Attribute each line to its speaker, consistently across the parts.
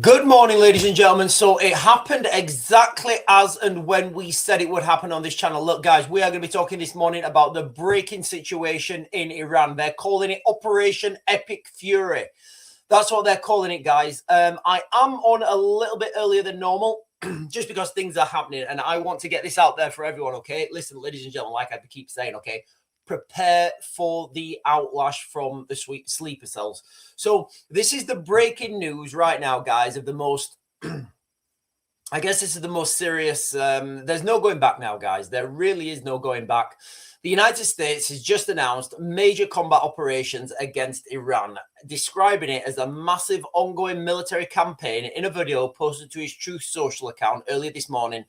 Speaker 1: Good morning, ladies and gentlemen. So it happened exactly as and when we said it would happen on this channel. Look, guys, we are going to be talking this morning about the breaking situation in Iran. They're calling it Operation Epic Fury. That's what they're calling it, guys. I am on a little bit earlier than normal just because things are happening and I want to get this out there for everyone, okay? Listen, ladies and gentlemen, like I keep saying, okay? Prepare for the outlash from the sweet sleeper cells. So this is the breaking news right now, guys, of the most, I guess this is the most serious, there's no going back now, guys. There really is no going back. The United States has just announced major combat operations against Iran, describing it as a massive ongoing military campaign. In a video posted to his Truth Social account earlier this morning,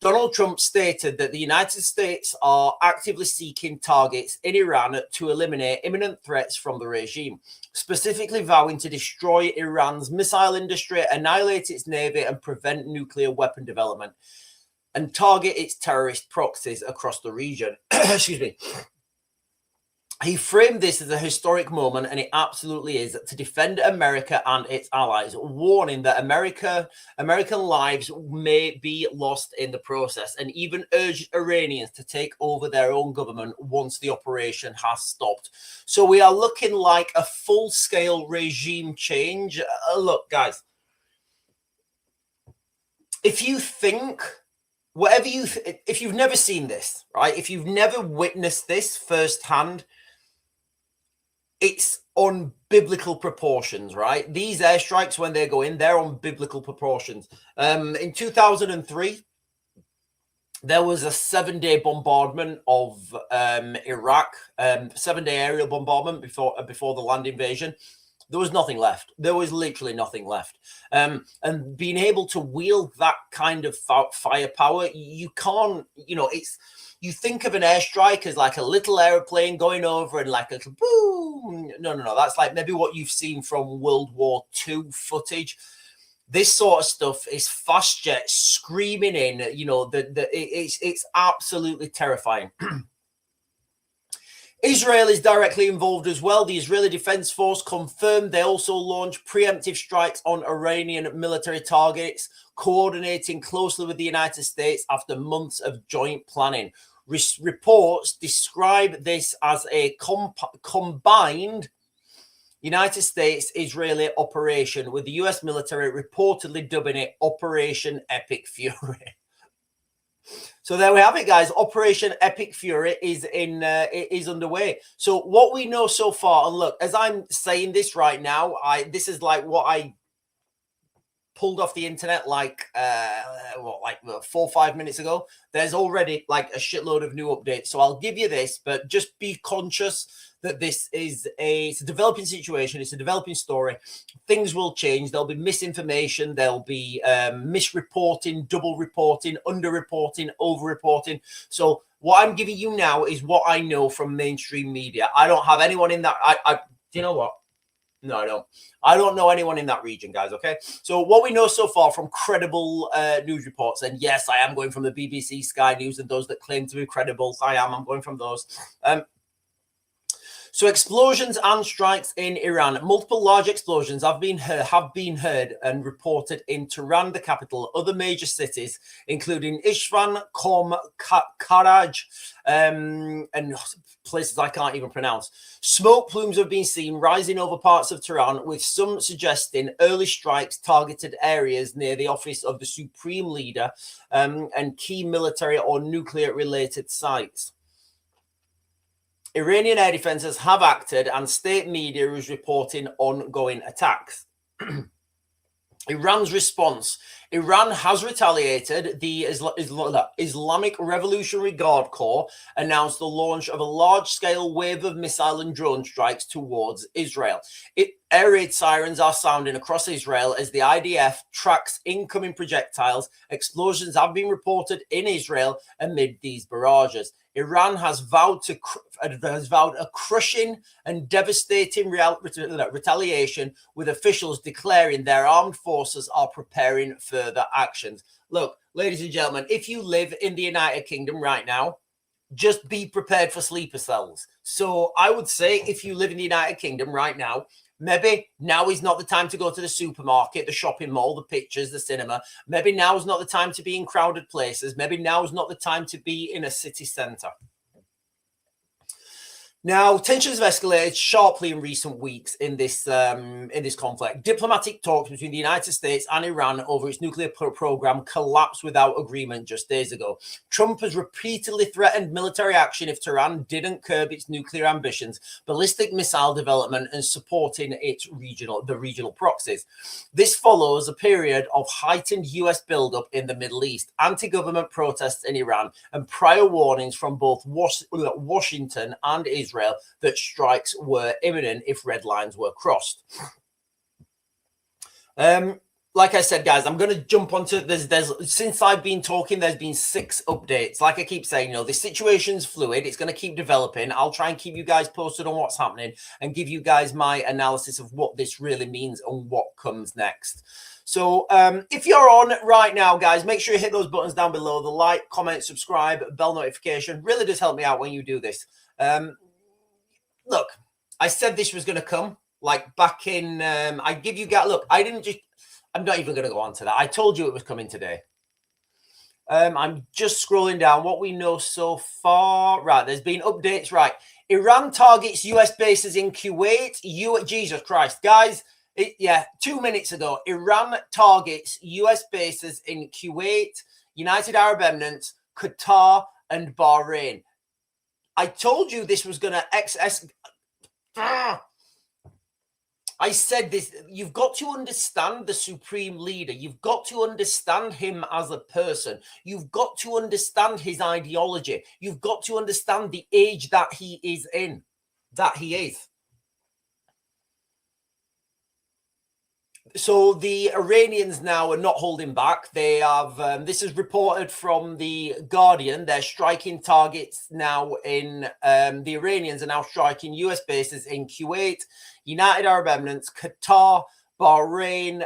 Speaker 1: Donald Trump stated that the United States are actively seeking targets in Iran to eliminate imminent threats from the regime, specifically vowing to destroy Iran's missile industry, annihilate its navy, and prevent nuclear weapon development, and target its terrorist proxies across the region. Excuse me. He framed this as a historic moment, and it absolutely is, to defend America and its allies, warning that American lives may be lost in the process, and even urged Iranians to take over their own government once the operation has stopped. So we are looking like a full-scale regime change. Look, guys, if you think, whatever you, if you've never seen this, right, if you've never witnessed this firsthand, it's on biblical proportions, right? These airstrikes, when they go in, they're on biblical proportions. In 2003, there was a 7-day bombardment of Iraq, 7-day aerial bombardment before the land invasion. There was nothing left. There was literally nothing left. And being able to wield that kind of firepower, you can't, you know, it's, you think of an airstrike as like a little airplane going over and like a little boom. No. That's like maybe what you've seen from World War II footage. This sort of stuff is fast jets screaming in, you know, it's absolutely terrifying. Israel is directly involved as well. The Israeli Defense Force confirmed they also launched preemptive strikes on Iranian military targets, coordinating closely with the United States after months of joint planning. Reports describe this as a combined United States-Israeli operation, with the US military reportedly dubbing it Operation Epic Fury. So there we have it, guys. Operation Epic Fury is underway. So what we know so far, and look, as I'm saying this right now, this is like what I pulled off the internet like 4 or 5 minutes ago. There's already like a shitload of new updates. So I'll give you this, but just be conscious that this is it's a developing situation. It's a developing story. Things will change. There'll be misinformation. There'll be misreporting, double reporting, underreporting, overreporting. So what I'm giving you now is what I know from mainstream media. I don't have anyone in that. Do you know what? No, I don't. I don't know anyone in that region, guys, okay? So what we know so far from credible news reports, and yes, I am going from the BBC, Sky News, and those that claim to be credible. I'm going from those. So explosions and strikes in Iran. Multiple large explosions have been heard and reported in Tehran, the capital, other major cities, including Isfahan, Qom, Karaj, and places I can't even pronounce. Smoke plumes have been seen rising over parts of Tehran, with some suggesting early strikes targeted areas near the office of the Supreme Leader and key military or nuclear-related sites. Iranian air defenses have acted, and state media is reporting ongoing attacks. Iran's response. Iran has retaliated. The Islamic Revolutionary Guard Corps announced the launch of a large-scale wave of missile and drone strikes towards Israel. Air raid sirens are sounding across Israel as the IDF tracks incoming projectiles. Explosions have been reported in Israel amid these barrages. Iran has vowed a crushing and devastating retaliation, with officials declaring their armed forces are preparing further actions. Look, ladies and gentlemen, if you live in the United Kingdom right now, just be prepared for sleeper cells. So I would say if you live in the United Kingdom right now, Maybe now is not the time to go to the supermarket, the shopping mall, the pictures, the cinema. Maybe now is not the time to be in crowded places. Maybe now is not the time to be in a city center. Now, tensions have escalated sharply in recent weeks in this conflict. Diplomatic talks between the United States and Iran over its nuclear program collapsed without agreement just days ago. Trump has repeatedly threatened military action if Tehran didn't curb its nuclear ambitions, ballistic missile development, and supporting the regional proxies. This follows a period of heightened U.S. buildup in the Middle East, anti-government protests in Iran, and prior warnings from both Washington and Israel that strikes were imminent if red lines were crossed. Like I said, guys, I'm going to jump onto there's since I've been talking, there's been 6 updates. Like I keep saying, the situation's fluid. It's going to keep developing. I'll try and keep you guys posted on what's happening and give you guys my analysis of what this really means and what comes next. So if you're on right now, guys, make sure you hit those buttons down below. The like, comment, subscribe, bell notification really does help me out when you do this. Look, I said this was going to come like back in, I give you guys, look, I'm not even going to go on to that. I told you it was coming today. I'm just scrolling down what we know so far. Right, there's been updates. Right, Iran targets U.S. bases in Kuwait. Jesus Christ, guys. 2 minutes ago, Iran targets U.S. bases in Kuwait, United Arab Emirates, Qatar, and Bahrain. I told you this was going to I said this. You've got to understand the supreme leader. You've got to understand him as a person. You've got to understand his ideology. You've got to understand the age that he is in, that he is. So the Iranians now are not holding back. They have, this is reported from the Guardian. They're striking targets now in, the Iranians are now striking US bases in Kuwait, United Arab Emirates, Qatar, Bahrain.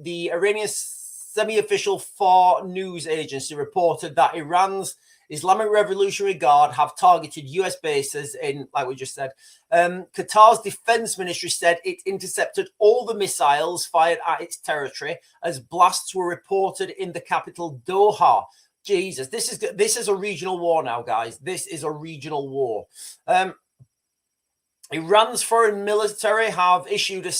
Speaker 1: The Iranian semi-official FAR news agency reported that Iran's Islamic Revolutionary Guard have targeted US bases in, like we just said. Qatar's defense ministry said it intercepted all the missiles fired at its territory as blasts were reported in the capital Doha. Jesus, this is a regional war now, guys. This is a regional war. Iran's foreign ministry have issued a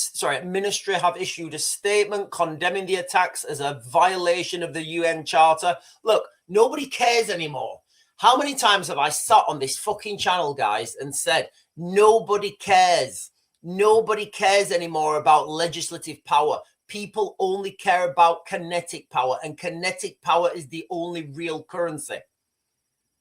Speaker 1: statement condemning the attacks as a violation of the UN Charter. Look, nobody cares anymore. How many times have I sat on this fucking channel, guys, and said, nobody cares. Nobody cares anymore about legislative power. People only care about kinetic power, and kinetic power is the only real currency.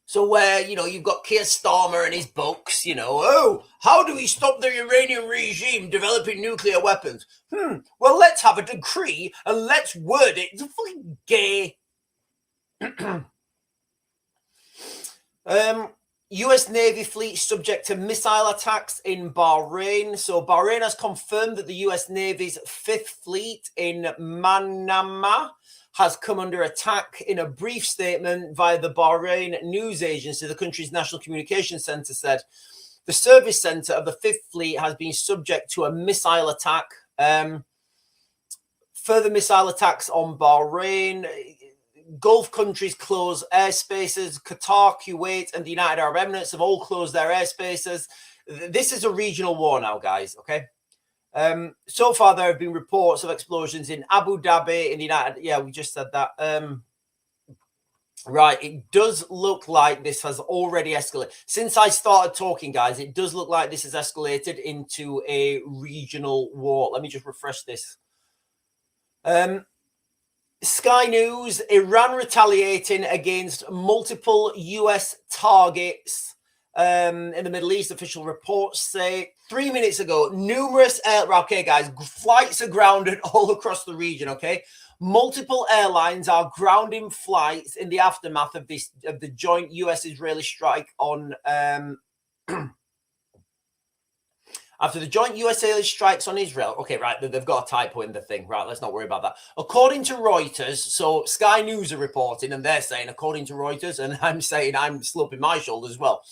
Speaker 1: So where, you've got Keir Starmer and his books, oh, how do we stop the Iranian regime developing nuclear weapons? Well, let's have a decree and let's word it. It's fucking gay. US Navy fleet subject to missile attacks in Bahrain. So Bahrain has confirmed that the US Navy's 5th Fleet in Manama has come under attack. In a brief statement via the Bahrain news agency, the country's National Communications Center said the service center of the 5th Fleet has been subject to a missile attack. Further missile attacks on Bahrain. Gulf countries close airspaces. Qatar, Kuwait, and the United Arab Emirates have all closed their airspaces. This is a regional war now, guys, okay? So far, there have been reports of explosions in Abu Dhabi, in the United... Yeah, we just said that. Right, it does look like this has already escalated. Since I started talking, guys, it does look like this has escalated into a regional war. Let me just refresh this. Sky News, Iran retaliating against multiple US targets in the Middle East. Official reports say 3 minutes ago, numerous okay, guys, flights are grounded all across the region, okay? Multiple airlines are grounding flights in the aftermath of the joint US-Israeli strike on after the joint US-Israeli strikes on Israel. Okay, right, they've got a typo in the thing. Right, let's not worry about that. According to Reuters, so Sky News are reporting, and they're saying, according to Reuters, and I'm saying I'm sloping my shoulders as well.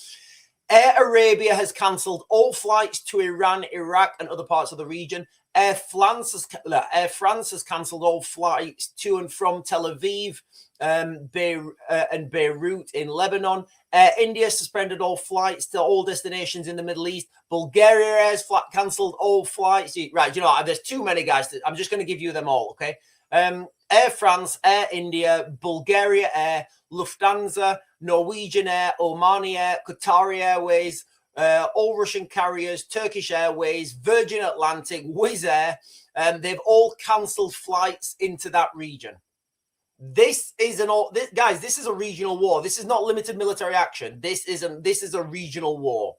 Speaker 1: Air Arabia has cancelled all flights to Iran, Iraq, and other parts of the region. Air France has cancelled all flights to and from Tel Aviv and Beirut in Lebanon. Air India suspended all flights to all destinations in the Middle East. Bulgaria Air's cancelled all flights. Right, you know, there's too many guys. I'm just going to give you them all, okay? Air France, Air India, Bulgaria Air, Lufthansa, Norwegian Air, Omani Air, Qatari Airways, all Russian carriers, Turkish Airways, Virgin Atlantic, Wizz Air, they've all cancelled flights into that region. This is guys, this is a regional war. This is not limited military action. This is a regional war.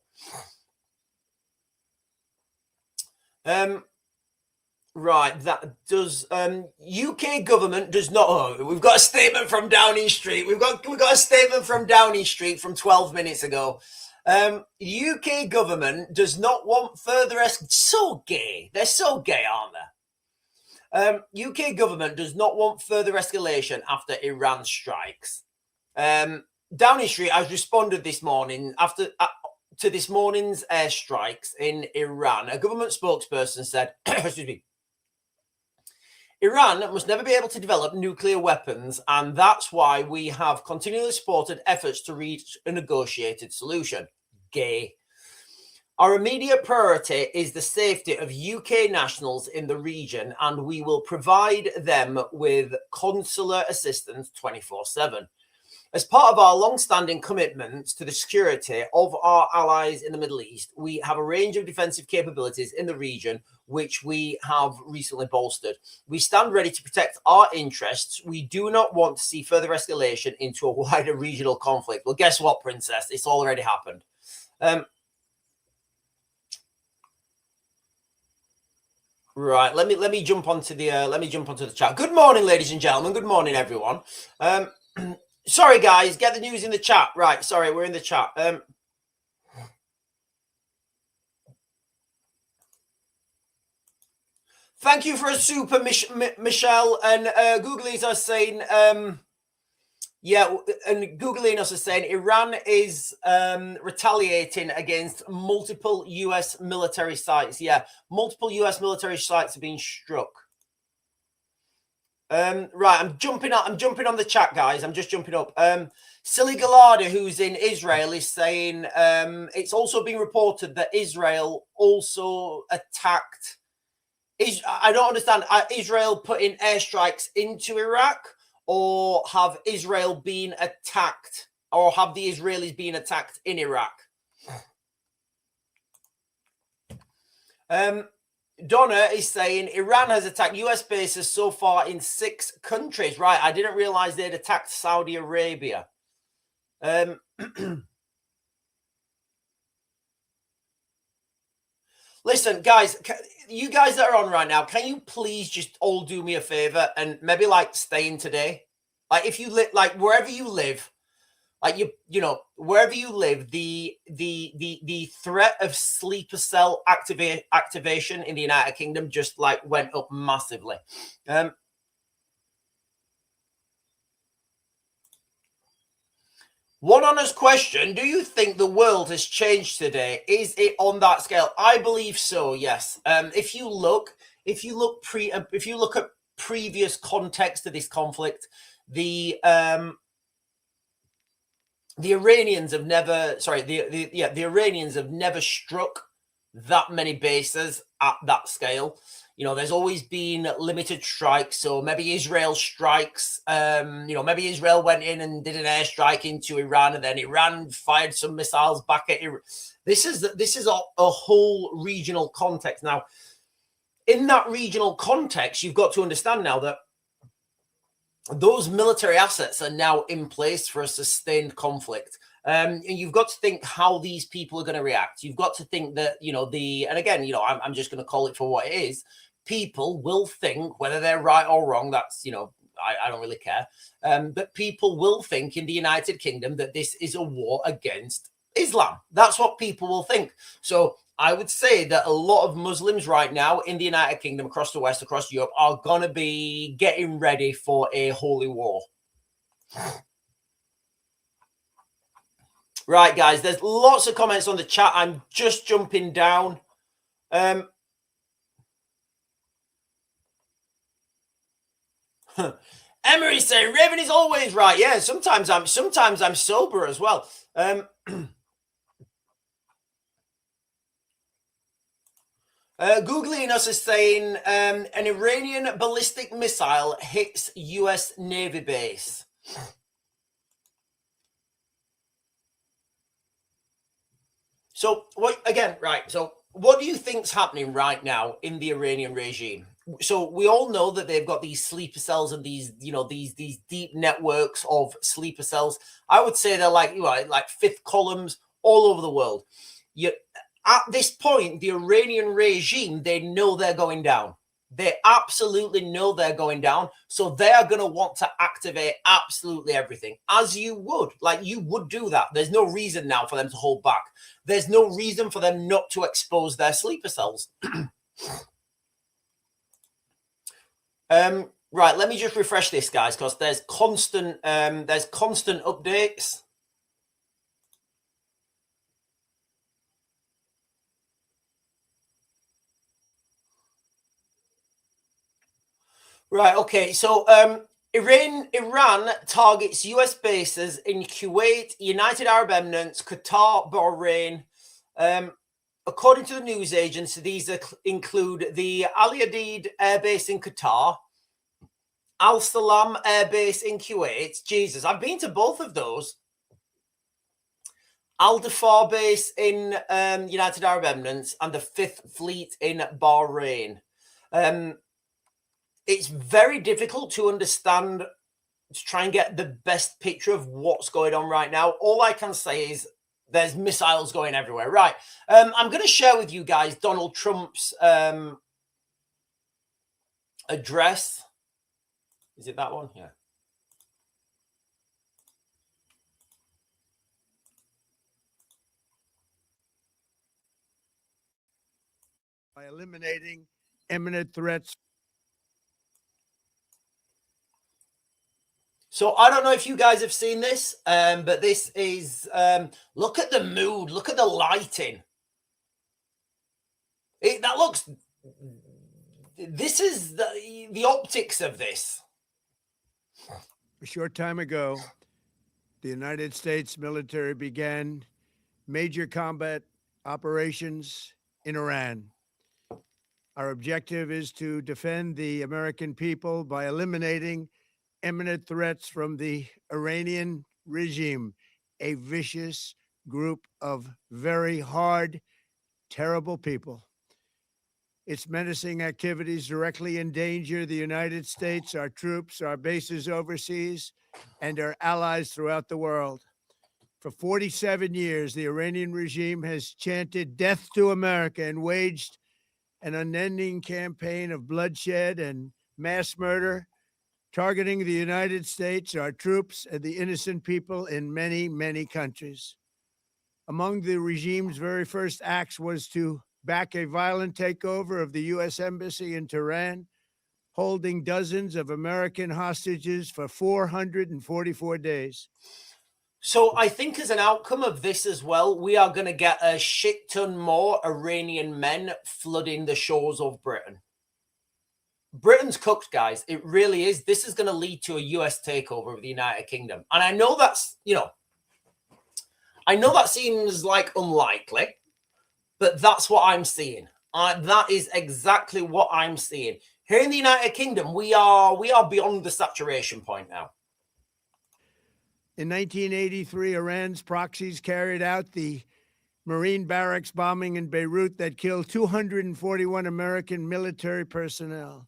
Speaker 1: Right, that does UK government does not. Oh, we've got a statement from Downing Street. We've got a statement from Downing Street from 12 minutes ago. UK government does not want further so gay. They're so gay, aren't they? UK government does not want further escalation after Iran strikes. Downing Street has responded this morning to this morning's airstrikes in Iran. A government spokesperson said, excuse me, Iran must never be able to develop nuclear weapons, and that's why we have continually supported efforts to reach a negotiated solution. Gay. Our immediate priority is the safety of UK nationals in the region, and we will provide them with consular assistance 24/7. As part of our long-standing commitments to the security of our allies in the Middle East, we have a range of defensive capabilities in the region, which we have recently bolstered. We stand ready to protect our interests. We do not want to see further escalation into a wider regional conflict. Well, guess what, Princess? It's already happened. Right, let me jump onto the chat. Good morning, ladies and gentlemen. Good morning, everyone. Sorry, guys, get the news in the chat. Right, sorry, we're in the chat. Thank you for a super, Michelle. And Googlies are saying, yeah, and Googling are saying Iran is retaliating against multiple US military sites. Yeah, multiple US military sites are being struck. Right, I'm jumping on the chat, guys. I'm just jumping up. Silly Galada, who's in Israel, is saying it's also been reported that Israel also attacked. I don't understand. Are Israel putting airstrikes into Iraq, or have Israel been attacked, or have the Israelis been attacked in Iraq? Donna is saying Iran has attacked US bases so far in 6 countries. Right, I didn't realize they'd attacked Saudi Arabia. Listen, guys, you guys that are on right now, can you please just all do me a favor and maybe like stay in today? Like if you live, like wherever you live, like you know, wherever you live, the threat of sleeper cell activation in the United Kingdom just like went up massively. One honest question: do you think the world has changed today? Is it on that scale? I believe so. Yes. If you look at previous context of this conflict, the Iranians have never, the Iranians have never struck that many bases at that scale. You know, there's always been limited strikes. So maybe Israel strikes, maybe Israel went in and did an airstrike into Iran, and then Iran fired some missiles back at Iran. This is a whole regional context. Now, in that regional context, you've got to understand now that those military assets are now in place for a sustained conflict. And you've got to think how these people are going to react. You've got to think that, and again, I'm just going to call it for what it is. People will think, whether they're right or wrong, that's, I don't really care. But people will think in the United Kingdom that this is a war against Islam. That's what people will think. So I would say that a lot of Muslims right now in the United Kingdom, across the West, across Europe, are going to be getting ready for a holy war. Right, guys, there's lots of comments on the chat. I'm just jumping down. Emery saying Raven is always right. Yeah, sometimes I'm sober as well. Googling us is saying an Iranian ballistic missile hits US Navy base. So what again? Right. So what do you think's happening right now in the Iranian regime? So we all know that they've got these sleeper cells and these, these deep networks of sleeper cells. I would say they're like, like fifth columns all over the world. At this point, the Iranian regime, they know they're going down. They absolutely know they're going down. So they are going to want to activate absolutely everything, as you would. Like, you would do that. There's no reason now for them to hold back. There's no reason for them not to expose their sleeper cells. Right, let me just refresh this, guys, because there's constant updates. Right, okay, so Iran targets US bases in Kuwait, United Arab Emirates, Qatar, Bahrain. According to the news agency, these include the Al Udeid Air Base in Qatar, Al Salam Air Base in Kuwait. Jesus, I've been to both of those. Al Dafar Base in United Arab Emirates and the 5th Fleet in Bahrain. It's very difficult to understand, to try and get the best picture of what's going on right now. All I can say is there's missiles going everywhere. Right. I'm going to share with you guys Donald Trump's address. Is it that one? Yeah.
Speaker 2: By eliminating imminent threats.
Speaker 1: So I don't know if you guys have seen this, but this is, look at the mood, look at the lighting. That looks, this is the optics of this.
Speaker 2: A short time ago, the United States military began major combat operations in Iran. Our objective is to defend the American people by eliminating imminent threats from the Iranian regime, a vicious group of very hard, terrible people. Its menacing activities directly endanger the United States, our troops, our bases overseas, and our allies throughout the world. For 47 years, the Iranian regime has chanted death to America and waged an unending campaign of bloodshed and mass murder, targeting the United States, our troops, and the innocent people in many, many countries. Among the regime's very first acts was to back a violent takeover of the U.S. Embassy in Tehran, holding dozens of American hostages for 444 days.
Speaker 1: So I think as an outcome of this as well, we are going to get a shit ton more Iranian men flooding the shores of Britain. Britain's cooked, guys. It really is. This is going to lead to a US takeover of the United Kingdom. And I know that's, I know that seems like unlikely, but that's what I'm seeing. That is exactly what I'm seeing. Here in the United Kingdom, we are beyond the saturation point now.
Speaker 2: In 1983, Iran's proxies carried out the Marine barracks bombing in Beirut that killed 241 American military personnel.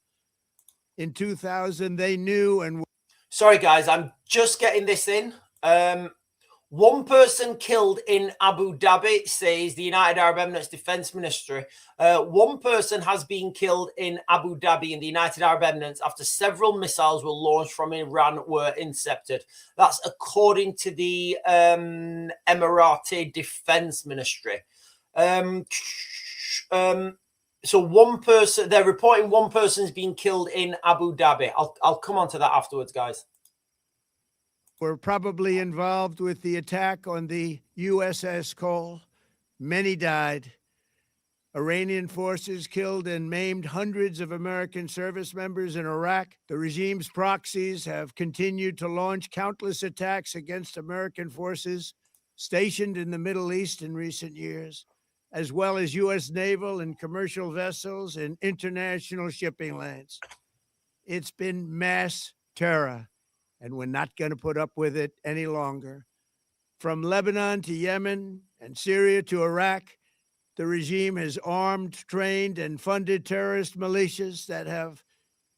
Speaker 2: In 2000, they knew and...
Speaker 1: Sorry, guys, I'm just getting this in. One person killed in Abu Dhabi, says the United Arab Emirates Defense Ministry. One person has been killed in Abu Dhabi in the United Arab Emirates after several missiles were launched from Iran were intercepted. That's according to the Emirati Defense Ministry. So one person, they're reporting one person's been killed in Abu Dhabi. I'll come on to that afterwards, guys.
Speaker 2: were probably involved with the attack on the USS Cole. Many died. Iranian forces killed and maimed hundreds of American service members in Iraq. The regime's proxies have continued to launch countless attacks against American forces stationed in the Middle East in recent years, as well as U.S. naval and commercial vessels and international shipping lanes. It's been mass terror, and we're not going to put up with it any longer. From Lebanon to Yemen and Syria to Iraq, the regime has armed, trained, and funded terrorist militias that have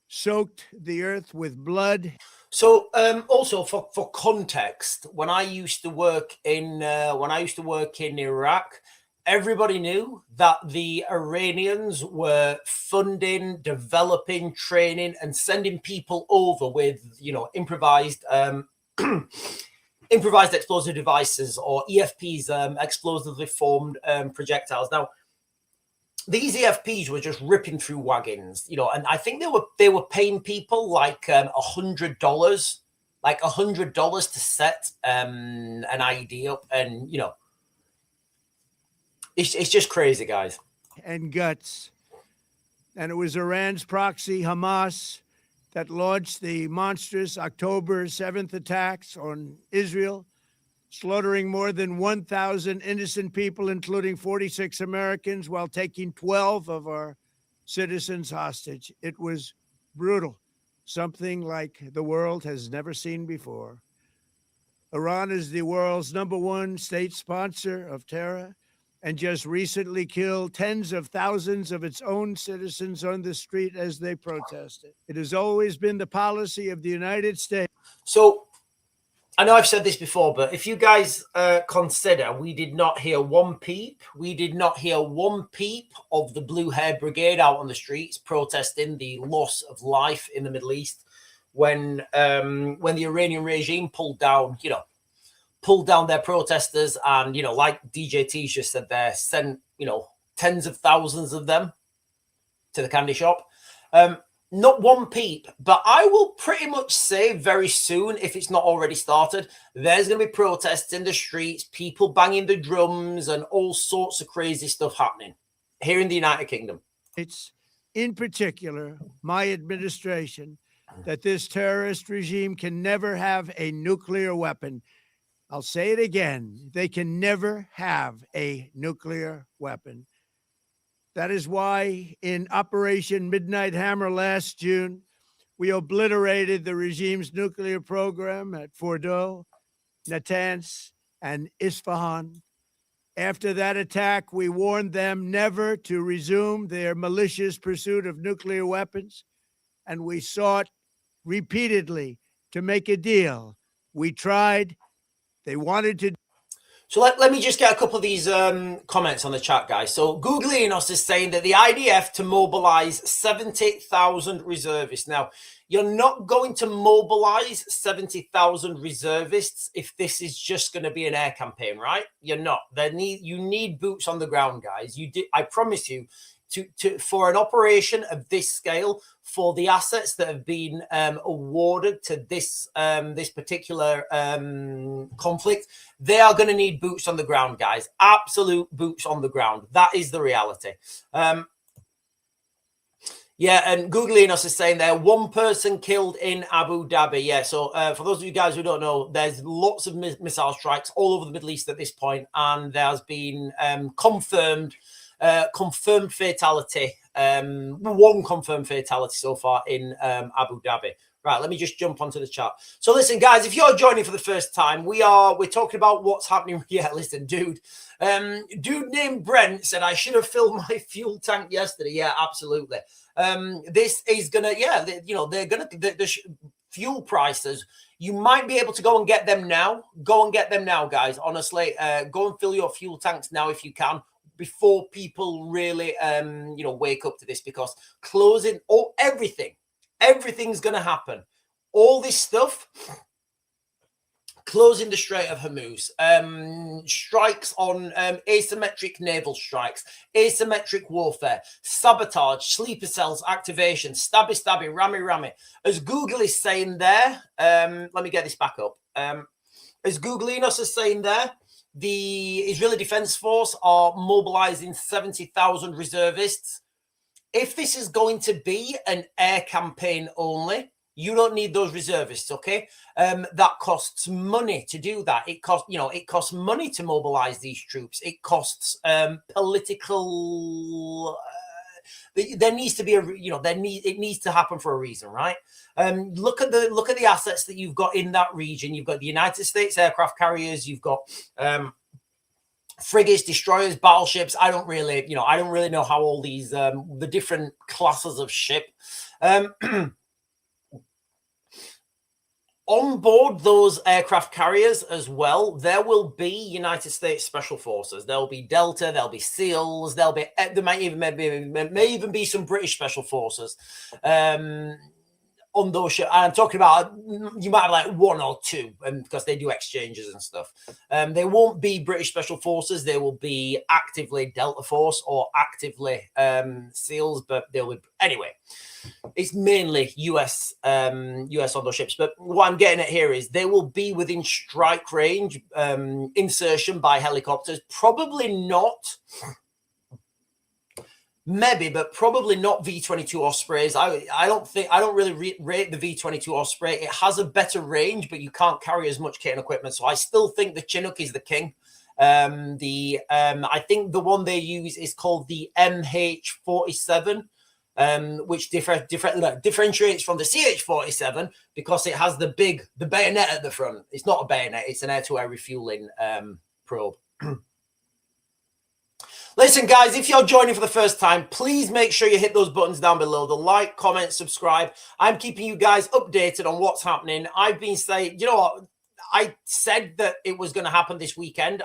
Speaker 2: soaked the earth with blood.
Speaker 1: So, also for context, when I used to work in Iraq, everybody knew that the Iranians were funding, developing, training, and sending people over with, improvised improvised explosive devices, or EFPs, explosively formed projectiles. Now, these EFPs were just ripping through wagons, and I think they were paying people like $100, to set an IED up, and it's just crazy, guys.
Speaker 2: And guts. And it was Iran's proxy, Hamas, that launched the monstrous October 7th attacks on Israel, slaughtering more than 1,000 innocent people, including 46 Americans, while taking 12 of our citizens hostage. It was brutal, something like the world has never seen before. Iran is the world's #1 state sponsor of terror, and just recently killed tens of thousands of its own citizens on the street as they protested. It has always been the policy of the United States.
Speaker 1: So, I know I've said this before, but if you guys consider, we did not hear one peep. We did not hear one peep of the Blue Hair Brigade out on the streets protesting the loss of life in the Middle East when the Iranian regime pulled down their protesters, and like DJT just said there, sent tens of thousands of them to the candy shop. Not one peep, but I will pretty much say very soon, if it's not already started, there's going to be protests in the streets, people banging the drums, and all sorts of crazy stuff happening here in the United Kingdom.
Speaker 2: It's in particular my administration that this terrorist regime can never have a nuclear weapon. I'll say it again. They can never have a nuclear weapon. That is why in Operation Midnight Hammer last June, we obliterated the regime's nuclear program at Fordow, Natanz, and Isfahan. After that attack, we warned them never to resume their malicious pursuit of nuclear weapons, and we sought repeatedly to make a deal. We tried. They wanted to.
Speaker 1: So let me just get a couple of these comments on the chat, guys. So Googling us is saying that the IDF to mobilize 70,000 reservists. Now, you're not going to mobilize 70,000 reservists if this is just going to be an air campaign, right? You're not. You need boots on the ground, guys. I promise you, for an operation of this scale, for the assets that have been awarded to this particular conflict, they are going to need boots on the ground, guys. Absolute boots on the ground. That is the reality. Yeah, and Googling us is saying there, one person killed in Abu Dhabi. Yeah, so for those of you guys who don't know, there's lots of missile strikes all over the Middle East at this point, and there has been confirmed fatality, one confirmed fatality so far in Abu Dhabi. Right, let me just jump onto the chat. So listen, guys, if you're joining for the first time, we're talking about what's happening. Yeah, listen, dude named Brent said I should have filled my fuel tank yesterday. Yeah, absolutely. This is gonna, they're gonna the fuel prices. You might be able to go and get them now. Go and get them now, guys. Honestly, go and fill your fuel tanks now if you can, before people really wake up to this, because closing everything's going to happen. All this stuff, closing the Strait of Hormuz, strikes on asymmetric naval strikes, asymmetric warfare, sabotage, sleeper cells activation, stabby, rammy. As Google is saying there, let me get this back up. As Googlinos is saying there, the Israeli Defense Force are mobilizing 70,000 reservists. If this is going to be an air campaign only, you don't need those reservists, okay? That costs money to do that. It costs money to mobilize these troops. It costs political. There needs to be it needs to happen for a reason, right? Look at the assets that you've got in that region. You've got the United States aircraft carriers. You've got frigates, destroyers, battleships. I don't really know how all these the different classes of ship. On board those aircraft carriers as well, there will be United States Special Forces. There'll be Delta, there'll be SEALs, there may even be some British Special Forces on those ships. I'm talking about, you might have like one or two, because they do exchanges and stuff. They won't be British Special Forces. They will be actively Delta Force or actively SEALs, but they'll be anyway. It's mainly US on those ships. But what I'm getting at here is they will be within strike range, insertion by helicopters. Probably not. Maybe, but probably not V-22 Ospreys. I don't really rate the V-22 Osprey. It has a better range, but you can't carry as much kit and equipment. So I still think the Chinook is the king. I think the one they use is called the MH-47. Which differentiates from the CH-47 because it has the bayonet at the front. It's not a bayonet, it's an air-to-air refueling probe. Listen, guys, if you're joining for the first time, please make sure you hit those buttons down below. The like, comment, subscribe. I'm keeping you guys updated on what's happening. I've been saying, you know what? I said that it was going to happen this weekend.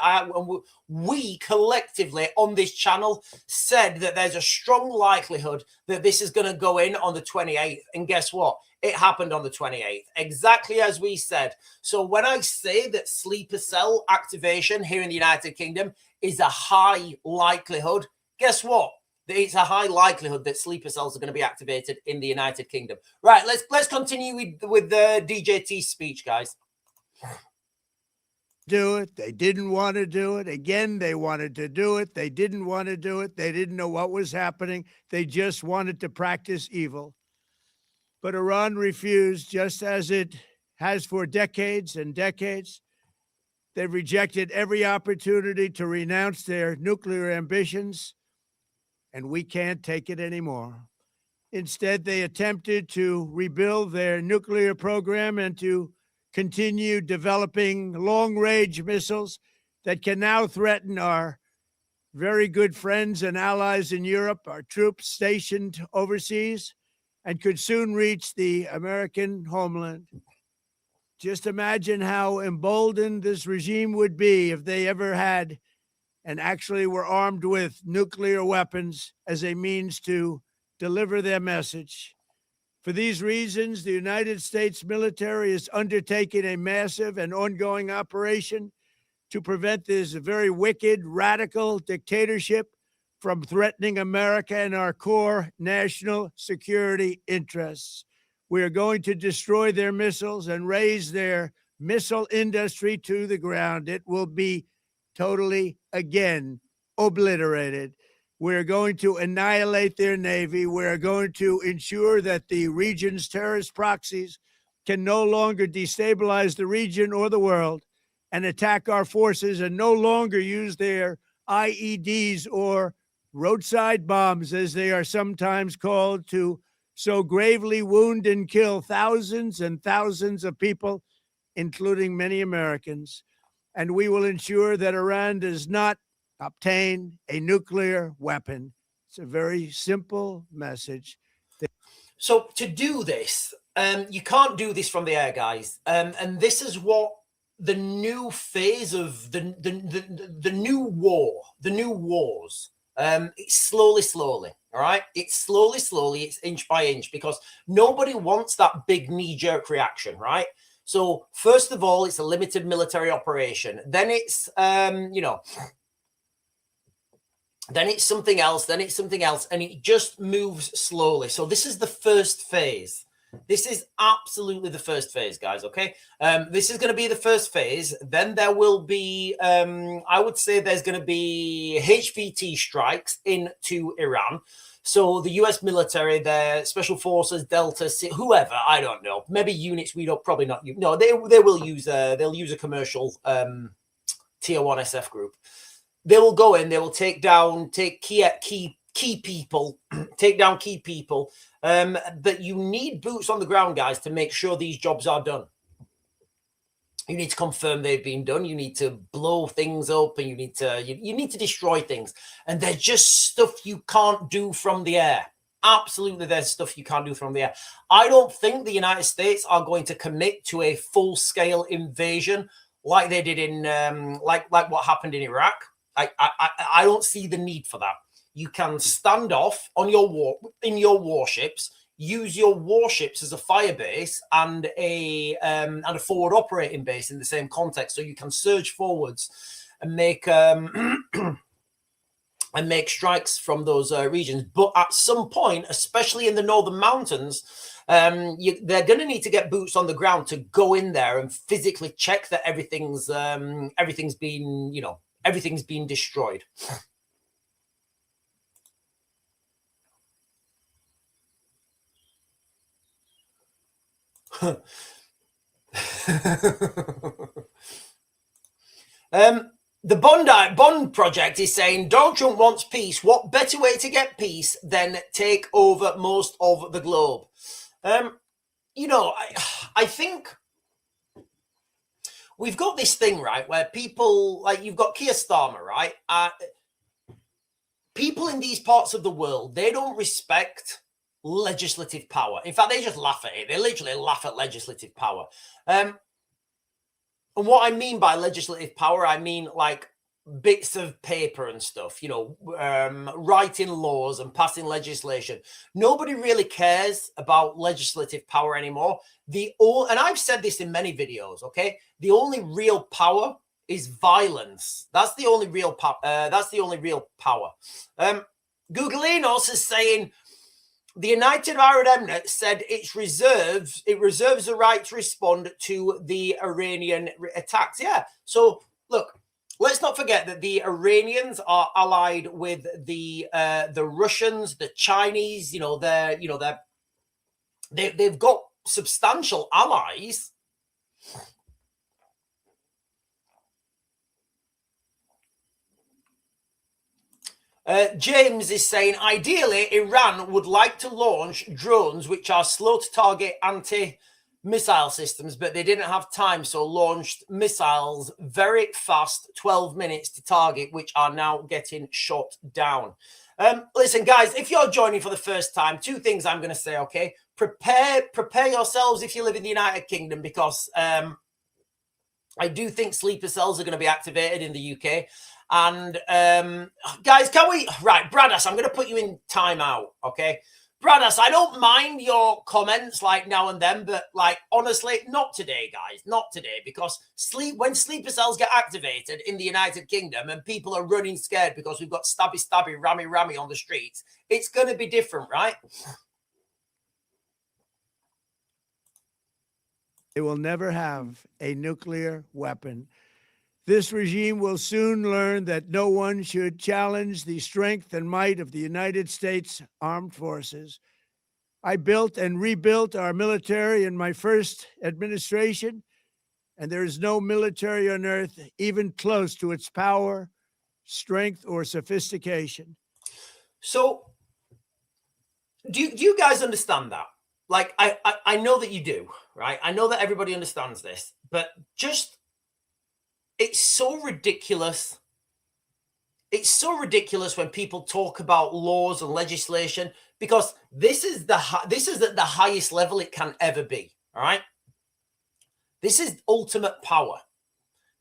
Speaker 1: We collectively on this channel said that there's a strong likelihood that this is going to go in on the 28th. And guess what? It happened on the 28th, exactly as we said. So when I say that sleeper cell activation here in the United Kingdom is a high likelihood, guess what? It's a high likelihood that sleeper cells are going to be activated in the United Kingdom. Right, let's continue with the DJT speech, guys.
Speaker 2: Do it. They didn't want to do it. Again, they wanted to do it. They didn't want to do it. They didn't know what was happening. They just wanted to practice evil. But Iran refused, just as it has for decades and decades. They've rejected every opportunity to renounce their nuclear ambitions, and we can't take it anymore. Instead, they attempted to rebuild their nuclear program and to continue developing long-range missiles that can now threaten our very good friends and allies in Europe, our troops stationed overseas, and could soon reach the American homeland. Just imagine how emboldened this regime would be if they ever had and actually were armed with nuclear weapons as a means to deliver their message. For these reasons, the United States military is undertaking a massive and ongoing operation to prevent this very wicked, radical dictatorship from threatening America and our core national security interests. We are going to destroy their missiles and raise their missile industry to the ground. It will be totally, again, obliterated. We're going to annihilate their Navy. We're going to ensure that the region's terrorist proxies can no longer destabilize the region or the world and attack our forces and no longer use their IEDs or roadside bombs, as they are sometimes called, to so gravely wound and kill thousands and thousands of people, including many Americans. And we will ensure that Iran does not obtain a nuclear weapon. It's a very simple message.
Speaker 1: So to do this, you can't do this from the air, guys. And this is what the new phase of the new war, the new wars. It's slowly, all right? It's slowly, it's inch by inch, because nobody wants that big knee-jerk reaction, right? So first of all, it's a limited military operation. Then it's, then it's something else, and it just moves slowly. So this is the first phase. This is absolutely the first phase, guys, okay? This is going to be the first phase. Then there will be, I would say there's going to be HVT strikes into Iran. So the US military, their special forces, Delta, whoever, I don't know, maybe units we don't probably not use. No, they will use they'll use a commercial tier 1 SF group. They will go in, they will take key people, take down key people. But you need boots on the ground, guys, to make sure these jobs are done. You need to confirm they've been done. You need to blow things up, and you need to destroy things. And there's just stuff you can't do from the air. Absolutely, there's stuff you can't do from the air. I don't think the United States are going to commit to a full-scale invasion like they did in like what happened in Iraq. I don't see the need for that. You can stand off on in your warships, use your warships as a fire base and a forward operating base in the same context, so you can surge forwards and make strikes from those regions. But at some point, especially in the northern mountains, they're going to need to get boots on the ground to go in there and physically check that everything's been destroyed. The Bond project is saying Donald Trump wants peace. What better way to get peace than take over most of the globe? I think we've got this thing, right, where people, like, you've got Keir Starmer, right? People in these parts of the world, they don't respect legislative power. In fact, they just laugh at it. They literally laugh at legislative power. And what I mean by legislative power, I mean like bits of paper and stuff, writing laws and passing legislation. Nobody really cares about legislative power anymore. And I've said this in many videos, okay? The only real power is violence. That's the only real power. Googleinos is saying the United Arab Emirates said it reserves the right to respond to the Iranian attacks. Yeah. So look, let's not forget that the Iranians are allied with the Russians, the Chinese. They've got substantial allies. James is saying, ideally, Iran would like to launch drones which are slow to target anti-missile systems, but they didn't have time, so launched missiles very fast, 12 minutes to target, which are now getting shot down. Listen, guys, if you're joining for the first time, two things I'm going to say, okay? Prepare yourselves if you live in the United Kingdom, because I do think sleeper cells are going to be activated in the UK. And guys, right, Bradas, I'm going to put you in timeout, okay? Bradas, I don't mind your comments like now and then, but like, honestly, not today, guys, not today, because when sleeper cells get activated in the United Kingdom and people are running scared because we've got stabby, rammy on the streets, it's going to be different, right?
Speaker 2: They will never have a nuclear weapon. This regime will soon learn that no one should challenge the strength and might of the United States Armed Forces. I built and rebuilt our military in my first administration, and there is no military on earth even close to its power, strength, or sophistication. So,
Speaker 1: do you guys understand that? Like, I know that you do, right? I know that everybody understands this, but just... it's so ridiculous. It's so ridiculous when people talk about laws and legislation, because this is at the highest level it can ever be. All right. This is ultimate power.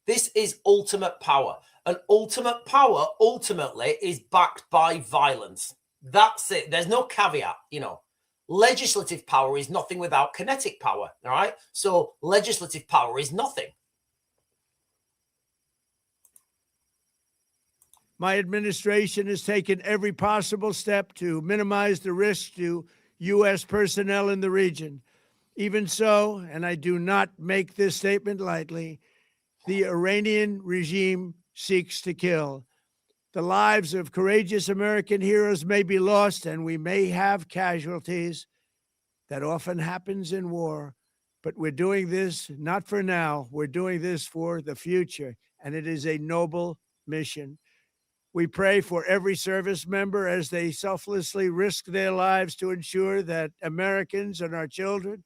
Speaker 1: This is ultimate power. And ultimate power ultimately is backed by violence. That's it. There's no caveat, Legislative power is nothing without kinetic power. All right. So legislative power is nothing.
Speaker 2: My administration has taken every possible step to minimize the risk to U.S. personnel in the region. Even so, and I do not make this statement lightly, the Iranian regime seeks to kill. The lives of courageous American heroes may be lost, and we may have casualties. That often happens in war. But we're doing this not for now. We're doing this for the future, and it is a noble mission. We pray for every service member as they selflessly risk their lives to ensure that Americans and our children.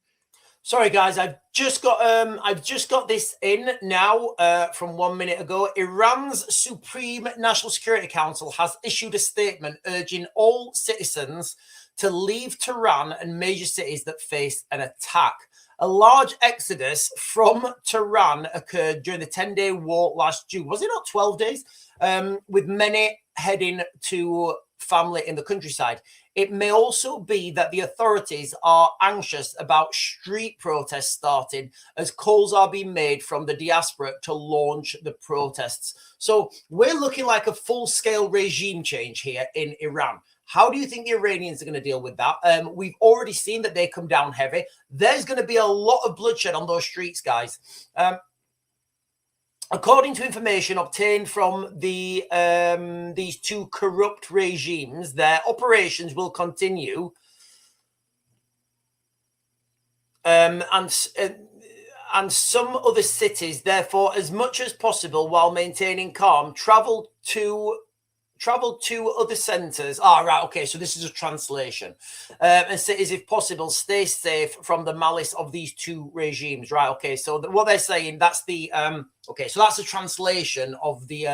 Speaker 1: Sorry, guys, I've just got this in now from 1 minute ago. Iran's Supreme National Security Council has issued a statement urging all citizens to leave Tehran and major cities that face an attack. A large exodus from Tehran occurred during the 10-day war last June. Was it not 12 days? With many heading to family in the countryside. It may also be that the authorities are anxious about street protests starting as calls are being made from the diaspora to launch the protests. So we're looking like a full-scale regime change here in Iran. How do you think the Iranians are going to deal with that? We've already seen that they come down heavy. There's going to be a lot of bloodshed on those streets, guys. According to information obtained from these two corrupt regimes, their operations will continue, and some other cities, therefore, as much as possible, while maintaining calm, travel to other centres. Right, okay, so this is a translation. And cities, if possible, stay safe from the malice of these two regimes. Right, okay, so what they're saying, that's the okay, so that's a translation of the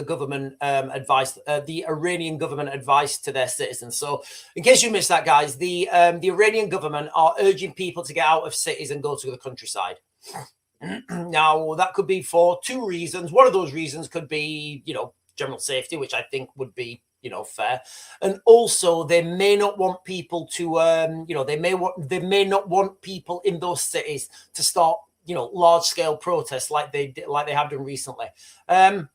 Speaker 1: government advice, the Iranian government advice to their citizens. So in case you missed that, guys, the Iranian government are urging people to get out of cities and go to the countryside. Now, that could be for two reasons. One of those reasons could be, general safety, which I think would be, fair. And also, they may not want people to, they may not want people in those cities to start, large scale protests like they have done recently. Oh,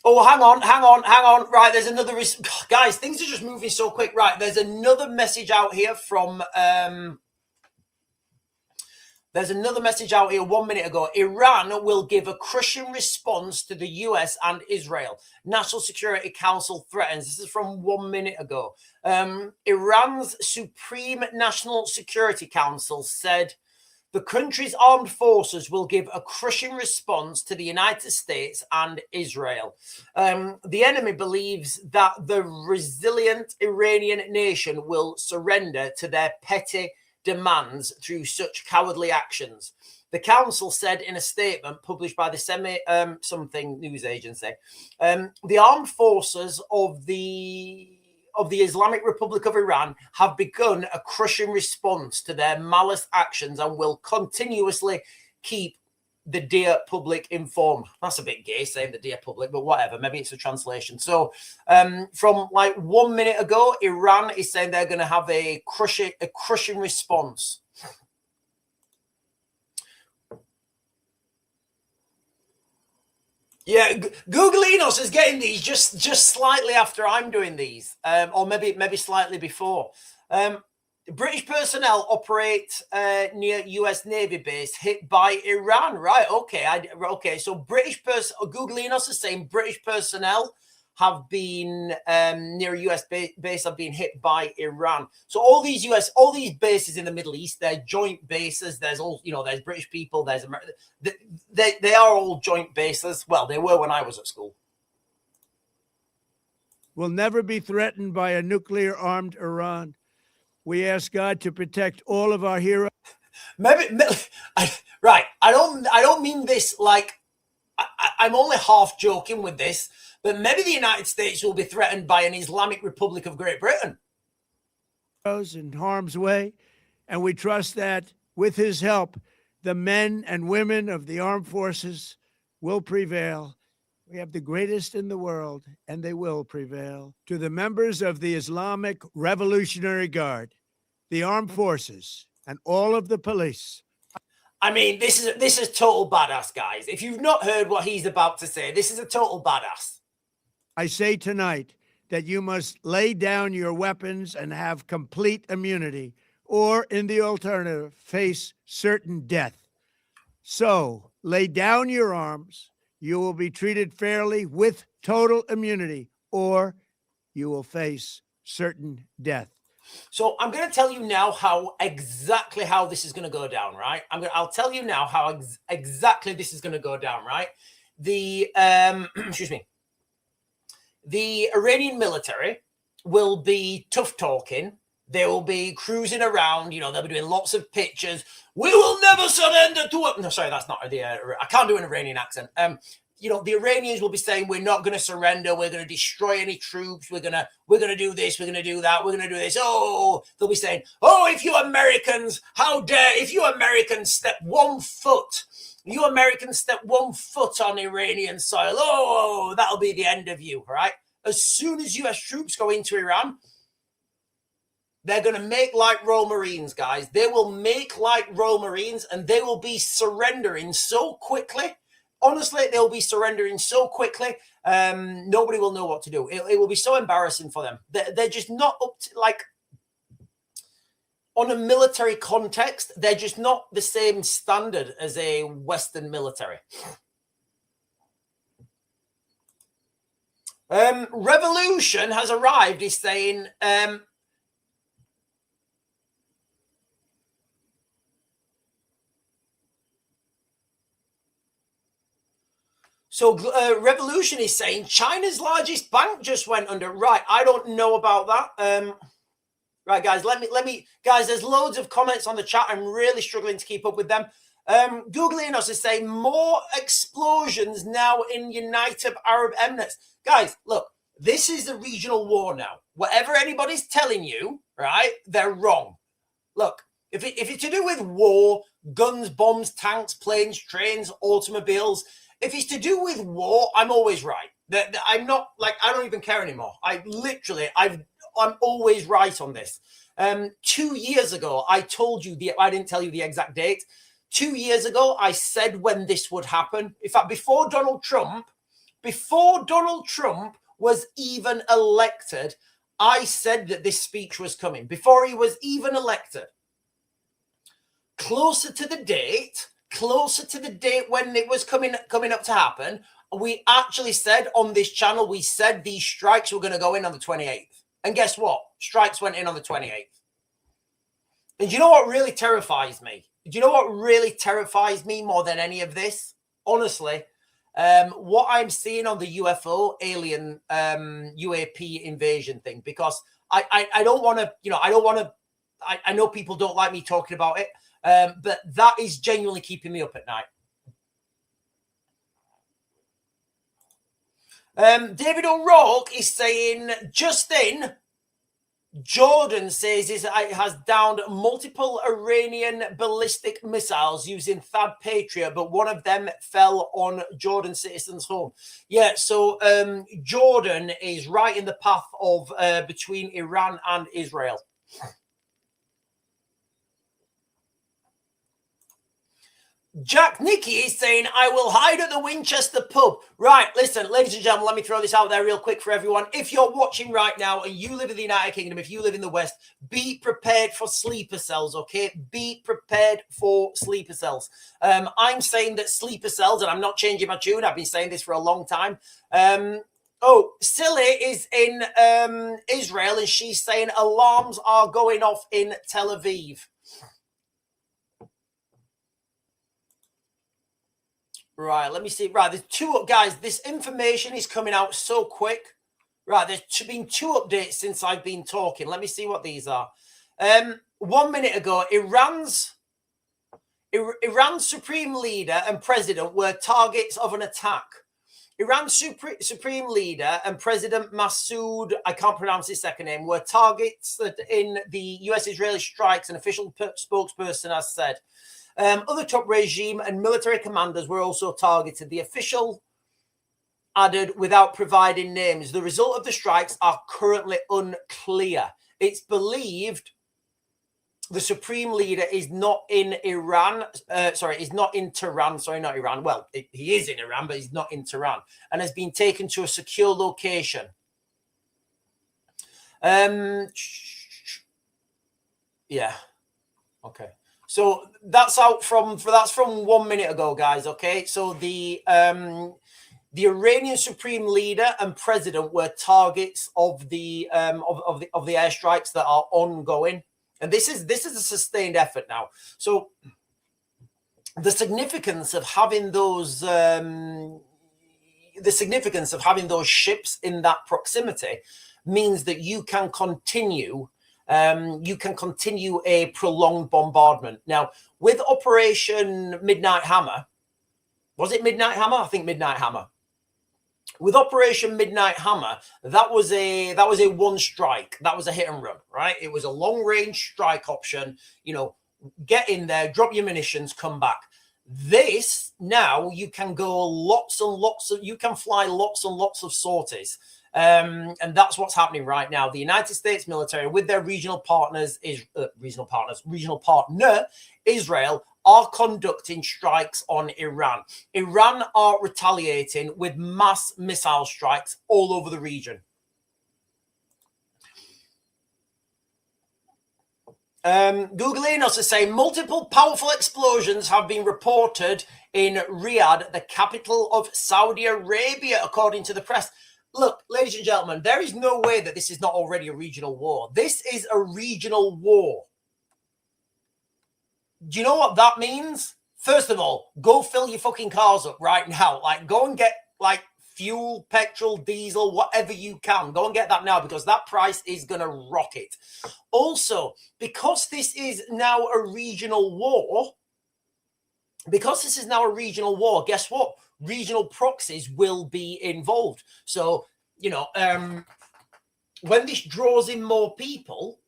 Speaker 1: hang on. Right, there's another guys. Things are just moving so quick. Right, there's another message out here from. There's another message out here 1 minute ago. Iran will give a crushing response to the US and Israel. National Security Council threatens. This is from 1 minute ago. Iran's Supreme National Security Council said the country's armed forces will give a crushing response to the United States and Israel. The enemy believes that the resilient Iranian nation will surrender to their petty demands through such cowardly actions. The council said in a statement published by the something news agency, the armed forces of the Islamic Republic of Iran have begun a crushing response to their malice actions and will continuously keep the dear public informed. That's a bit gay saying the dear public, but whatever. Maybe it's a translation. So from like 1 minute ago, Iran is saying they're going to have a crushing response. Yeah, Googleinos is getting these just slightly after I'm doing these, or maybe slightly before. British personnel operate near U.S. Navy base hit by Iran. Right, okay. Okay, so Googleinos is saying British personnel have been near a U.S. base have been hit by Iran. So all these bases in the Middle East, they're joint bases. There's there's British people, there's America. They are all joint bases. Well, they were when I was at school.
Speaker 2: Will never be threatened by a nuclear armed Iran. We ask God to protect all of our heroes.
Speaker 1: Right. I don't mean this like I'm only half joking with this, but maybe the United States will be threatened by an Islamic Republic of Great Britain.
Speaker 2: In harm's way, and we trust that with his help, the men and women of the armed forces will prevail. We have the greatest in the world, and they will prevail. To the members of the Islamic Revolutionary Guard, the armed forces, and all of the police.
Speaker 1: I mean, this is total badass, guys. If you've not heard what he's about to say, this is a total badass.
Speaker 2: I say tonight that you must lay down your weapons and have complete immunity, or in the alternative, face certain death. So lay down your arms. You will be treated fairly with total immunity, or you will face certain death.
Speaker 1: So I'm going to tell you now exactly how this is going to go down, right? I'll tell you now how exactly this is going to go down, right? The excuse me. The Iranian military will be tough talking. They will be cruising around. They'll be doing lots of pictures. We will never surrender to it. No, sorry, that's not the. I can't do an Iranian accent. The Iranians will be saying, we're not going to surrender. We're going to destroy any troops. We're going to do this. We're going to do that. We're going to do this. Oh, they'll be saying, oh, if you Americans, if you Americans step 1 foot, on Iranian soil, oh, that'll be the end of you, right? As soon as US troops go into Iran, they're going to make like Royal Marines, guys. They will make like Royal Marines, and they will be surrendering so quickly. Honestly, they'll be surrendering so quickly, nobody will know what to do. It will be so embarrassing for them. They're just not up to, like, on a military context, they're just not the same standard as a Western military. Revolution has arrived, he's saying... So Revolution is saying China's largest bank just went under. Right, I don't know about that. Right, guys, let me, guys, there's loads of comments on the chat. I'm really struggling to keep up with them. Googling us is saying more explosions now in United Arab Emirates. Guys, look, this is a regional war now. Whatever anybody's telling you, right, they're wrong. Look, if it's to do with war, guns, bombs, tanks, planes, trains, automobiles, if it's to do with war, I'm always right. I'm not, like, I don't even care anymore. I'm always right on this. 2 years ago, I told you I didn't tell you the exact date. 2 years ago, I said when this would happen. In fact, before Donald Trump was even elected, I said that this speech was coming before he was even elected. Closer to the date when it was coming up to happen, we actually said on this channel, we said these strikes were going to go in on the 28th. And guess what? Strikes went in on the 28th. And do you know what really terrifies me? Do you know what really terrifies me more than any of this? Honestly, what I'm seeing on the UFO alien UAP invasion thing, because I don't want to, I know people don't like me talking about it, but that is genuinely keeping me up at night. David O'Rourke is saying, Justin, Jordan says it has downed multiple Iranian ballistic missiles using THAAD Patriot, but one of them fell on Jordan citizens' home. Yeah, so Jordan is right in the path of between Iran and Israel. Jack Nicky is saying, I will hide at the Winchester pub. Right, listen, ladies and gentlemen, let me throw this out there real quick for everyone. If you're watching right now and you live in the United Kingdom, if you live in the West, be prepared for sleeper cells, okay? Be prepared for sleeper cells. I'm saying that sleeper cells, and I'm not changing my tune, I've been saying this for a long time. Silly is in Israel, and she's saying alarms are going off in Tel Aviv. Right, let me see. Right, there's two, guys, this information is coming out so quick. Right, there's been 2 updates since I've been talking. Let me see what these are. 1 minute ago, Iran's supreme leader and president were targets of an attack. Iran's supreme leader and President Masoud, I can't pronounce his second name, were targets in the US-Israeli strikes, an official spokesperson has said. Other top regime and military commanders were also targeted. The official added without providing names. The result of the strikes are currently unclear. It's believed the supreme leader is not in Iran. Is not in Tehran. Sorry, not Iran. Well, he is in Iran, but he's not in Tehran, and has been taken to a secure location. Yeah. Okay. So that's out from 1 minute ago, guys. Okay. So the Iranian supreme leader and president were targets of the airstrikes that are ongoing, and this is a sustained effort now. So the significance of having those ships in that proximity means that you can continue a prolonged bombardment. Now, with Operation Midnight Hammer, was it Midnight Hammer? I think Midnight Hammer. With Operation Midnight Hammer, that was a one strike. That was a hit and run, right? It was a long range strike option. You know, get in there, drop your munitions, come back. This now you can go you can fly lots and lots of sorties. And that's what's happening right now. The United States military, with their regional partner Israel, are conducting strikes on Iran. Iran are retaliating with mass missile strikes all over the region. Google Enos is saying multiple powerful explosions have been reported in Riyadh, the capital of Saudi Arabia, according to the press. Look, ladies and gentlemen, there is no way that this is not already a regional war. This is a regional war. Do you know what that means? First of all, go fill your fucking cars up right now. Like, go and get, like, fuel, petrol, diesel, whatever you can. Go and get that now, because that price is going to rocket. Also, because this is now a regional war, guess what? Regional proxies will be involved. So, you know, when this draws in more people,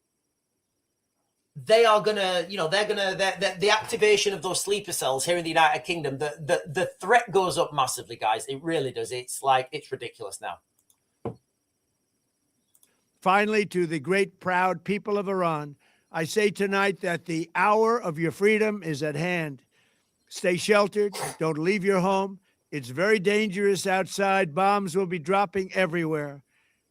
Speaker 1: they are gonna, you know, the activation of those sleeper cells here in the United Kingdom, the threat goes up massively, guys. It really does. It's ridiculous now.
Speaker 2: Finally, to the great, proud people of Iran, I say tonight that the hour of your freedom is at hand. Stay sheltered. Don't leave your home. It's very dangerous outside. Bombs will be dropping everywhere.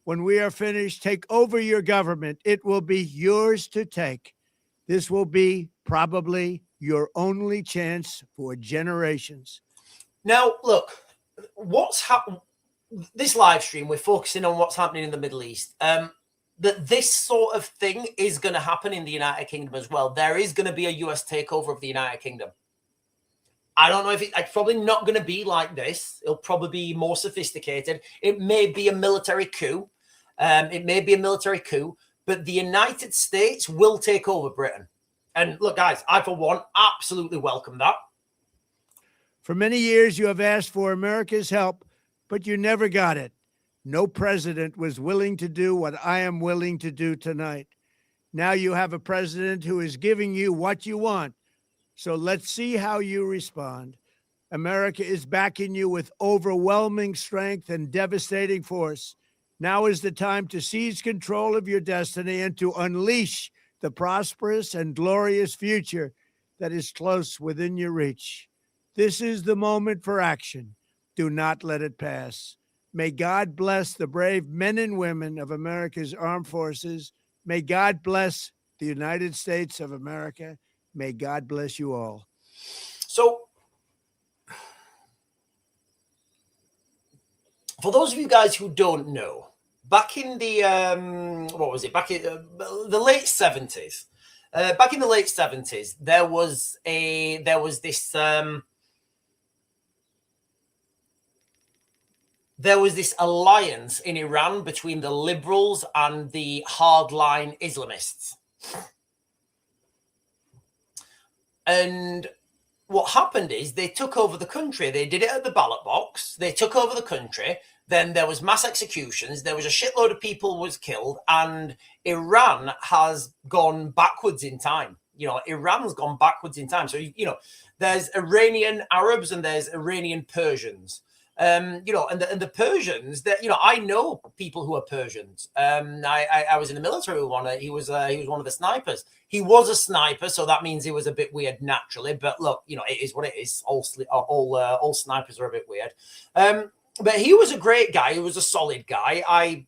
Speaker 2: When we are finished, take over your government. It will be yours to take. This will be probably your only chance for generations.
Speaker 1: Now, look, this live stream, we're focusing on what's happening in the Middle East. That this sort of thing is going to happen in the United Kingdom as well. There is going to be a US takeover of the United Kingdom. I don't know if it's probably not going to be like this. It'll probably be more sophisticated. It may be a military coup. But the United States will take over Britain. And look, guys, I, for one, absolutely welcome that.
Speaker 2: For many years, you have asked for America's help, but you never got it. No president was willing to do what I am willing to do tonight. Now you have a president who is giving you what you want. So let's see how you respond. America is backing you with overwhelming strength and devastating force. Now is the time to seize control of your destiny and to unleash the prosperous and glorious future that is close within your reach. This is the moment for action. Do not let it pass. May God bless the brave men and women of America's armed forces. May God bless the United States of America. May God bless you all.
Speaker 1: So, for those of you guys who don't know, back in the back in the late 70s, there was this alliance in Iran between the liberals and the hardline Islamists. And what happened is they took over the country. They did it at the ballot box. They took over the country. Then there was mass executions. There was a shitload of people was killed. And Iran has gone backwards in time. You know, Iran's gone backwards in time. So, you know, there's Iranian Arabs and there's Iranian Persians. You know, and the Persians, that, you know, I know people who are Persians. I was in the military with one. He was one of the snipers. He was a sniper, so that means he was a bit weird naturally. But look, you know, it is what it is. All snipers are a bit weird. But he was a great guy. He was a solid guy. I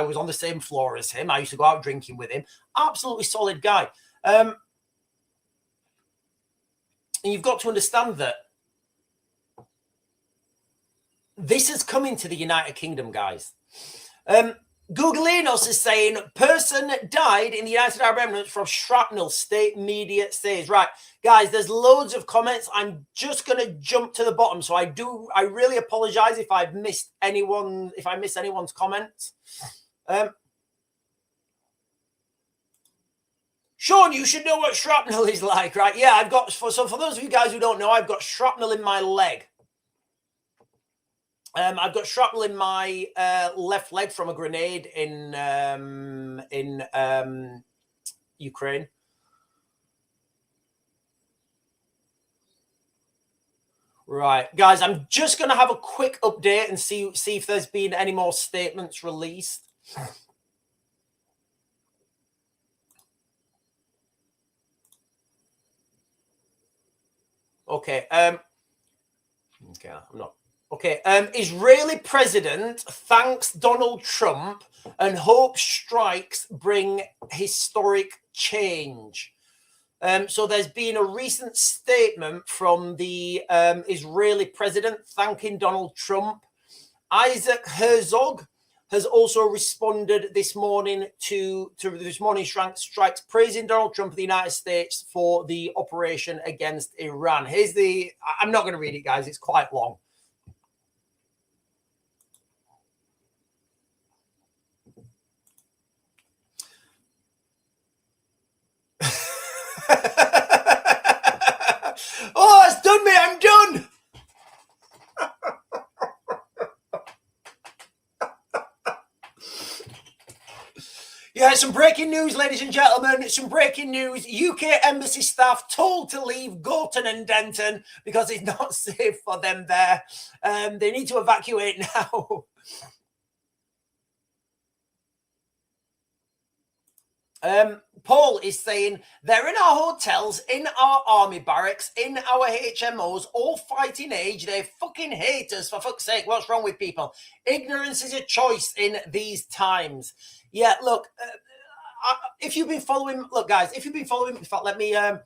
Speaker 1: was on the same floor as him. I used to go out drinking with him. Absolutely solid guy. And you've got to understand that this is coming to the United Kingdom, guys. Googleinos is saying, person died in the United Arab Emirates from shrapnel, state media says. Right, guys, there's loads of comments. I'm just going to jump to the bottom. So I really apologize if I've missed anyone, if I miss anyone's comments. Sean, you should know what shrapnel is like, right? Yeah, I've got, for those of you guys who don't know, I've got shrapnel in my leg. I've got shrapnel in my left leg from a grenade in Ukraine. Right, guys, I'm just going to have a quick update and see if there's been any more statements released. Okay. Okay, I'm not. Okay, Israeli president thanks Donald Trump and hopes strikes bring historic change. So there's been a recent statement from the Israeli president thanking Donald Trump. Isaac Herzog has also responded this morning to this morning's strikes, praising Donald Trump of the United States for the operation against Iran. Here's the, I'm not going to read it, guys. It's quite long. Oh, it's done, mate. I'm done. Yeah, some breaking news, ladies and gentlemen. Some breaking news. UK embassy staff told to leave Gorton and Denton because it's not safe for them there. They need to evacuate now. Paul is saying, they're in our hotels, in our army barracks, in our HMOs, all fighting age. They fucking hate us, for fuck's sake. What's wrong with people? Ignorance is a choice in these times. Yeah, look, if you've been following, look, guys, if you've been following, in fact, let me, do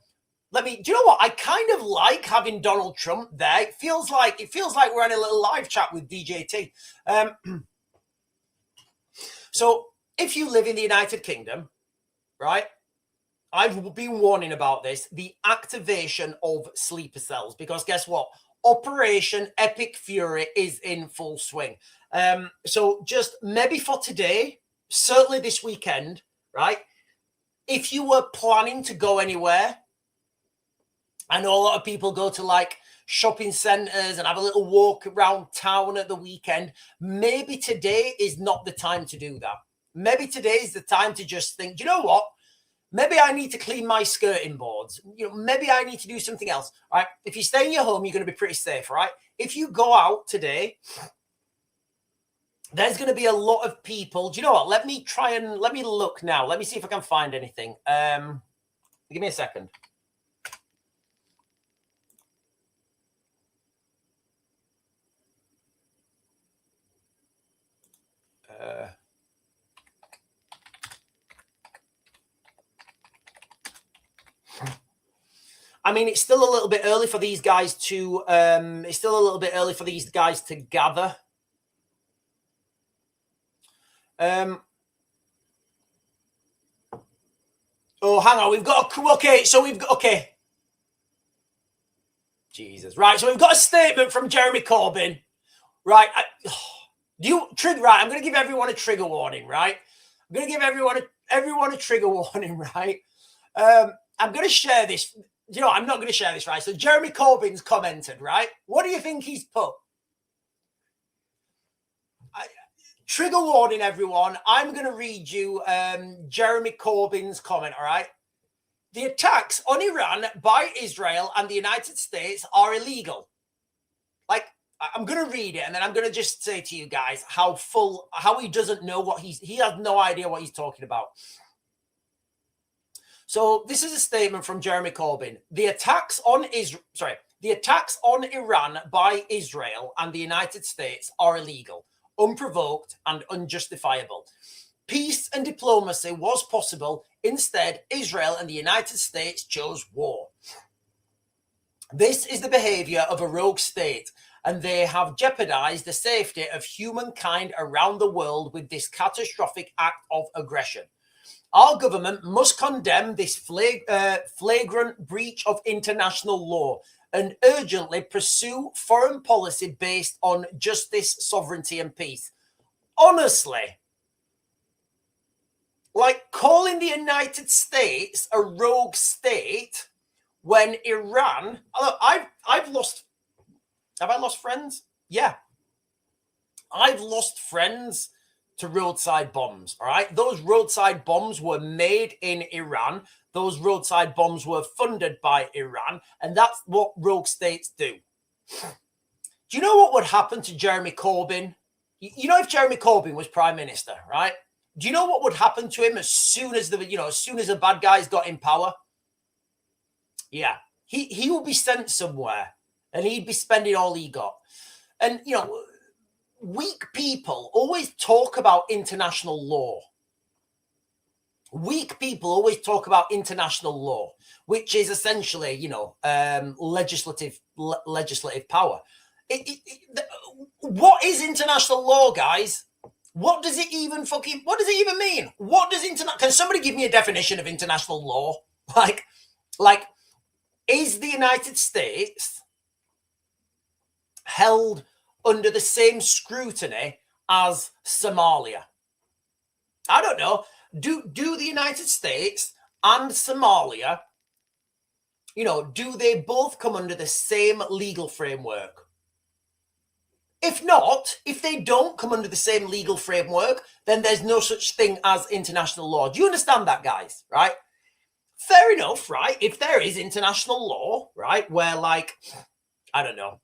Speaker 1: you know what? I kind of like having Donald Trump there. It feels like we're in a little live chat with DJT. So if you live in the United Kingdom, right? I've been warning about this, the activation of sleeper cells, because guess what? Operation Epic Fury is in full swing. So just maybe for today, certainly this weekend, right? If you were planning to go anywhere, I know a lot of people go to like shopping centers and have a little walk around town at the weekend. Maybe today is not the time to do that. Maybe today is the time to just think, you know what? Maybe I need to clean my skirting boards. You know, maybe I need to do something else. All right. If you stay in your home, you're going to be pretty safe, right? If you go out today, there's going to be a lot of people. Do you know what? Let me look now. Let me see if I can find anything. Give me a second. I mean, it's still a little bit early for these guys to. It's still a little bit early for these guys to gather. Oh, hang on. We've got okay. Jesus, right? So we've got a statement from Jeremy Corbyn, right? Right? I'm going to give everyone a trigger warning, right? I'm going to give everyone a trigger warning, right? I'm going to share this. You know, I'm not going to share this, right? So Jeremy Corbyn's commented, right? What do you think he's put? Trigger warning, everyone. I'm going to read you Jeremy Corbyn's comment, all right? The attacks on Iran by Israel and the United States are illegal. Like, I'm going to read it, and then I'm going to just say to you guys how he doesn't know what he has no idea what he's talking about. So this is a statement from Jeremy Corbyn. The attacks on Israel, The attacks on Iran by Israel and the United States are illegal, unprovoked, and unjustifiable. Peace and diplomacy was possible. Instead, Israel and the United States chose war. This is the behavior of a rogue state, and they have jeopardized the safety of humankind around the world with this catastrophic act of aggression. Our government must condemn this flagrant breach of international law and urgently pursue foreign policy based on justice, sovereignty, and peace. Honestly, like calling the United States a rogue state when Iran, I've lost, have I lost friends? Yeah. I've lost friends to roadside bombs, all right? Those roadside bombs were made in Iran. Those roadside bombs were funded by Iran, and that's what rogue states do. Do you know what would happen to Jeremy Corbyn? You know, if Jeremy Corbyn was prime minister, right? Do you know what would happen to him as soon as the bad guys got in power? Yeah, he would be sent somewhere, and he'd be spending all he got. And weak people always talk about international law. Weak people always talk about international law, which is essentially, legislative power. What is international law, guys? What does it even mean? Can somebody give me a definition of international law? Like, is the United States held under the same scrutiny as Somalia? I don't know. Do the United States and Somalia, do they both come under the same legal framework? If not, if they don't come under the same legal framework, then there's no such thing as international law. Do you understand that, guys? Right? Fair enough, right? If there is international law, right, where I don't know,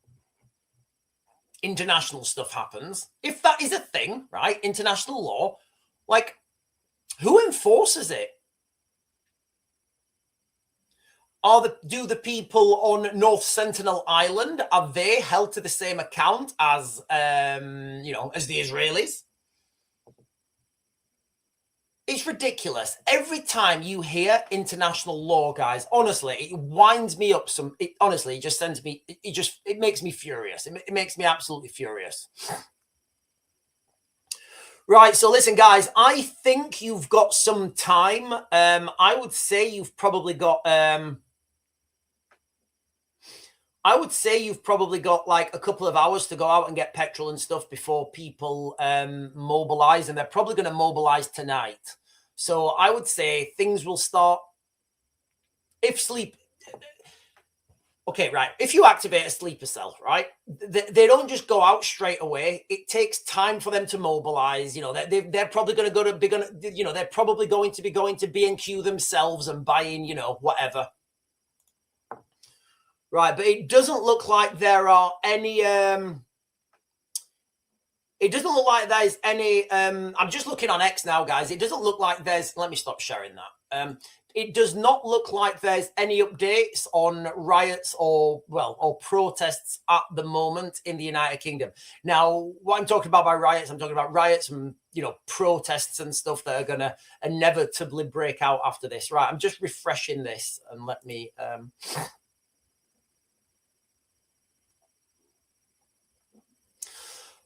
Speaker 1: international stuff happens, if that is a thing, right, international law, who enforces it? Do the people on North Sentinel Island, are they held to the same account as as the Israelis? It's ridiculous. Every time you hear international law, guys, honestly, it winds me up it just sends me, it makes me furious. It makes me absolutely furious. Right, so listen, guys, I think you've got some time. I would say you've probably got like a couple of hours to go out and get petrol and stuff before people mobilize, and they're probably going to mobilize tonight. So I would say things will start Okay, right. If you activate a sleeper cell, right, they don't just go out straight away. It takes time for them to mobilize. They're probably going they're probably going to be going to B&Q themselves and buying, whatever. Right, but it doesn't look like there are any. It doesn't look like there's any. I'm just looking on X now, guys. It doesn't look like there's. Let me stop sharing that. It does not look like there's any updates on riots or protests at the moment in the United Kingdom. Now, what I'm talking about by riots, I'm talking about riots and, protests and stuff that are going to inevitably break out after this. Right, I'm just refreshing this and let me...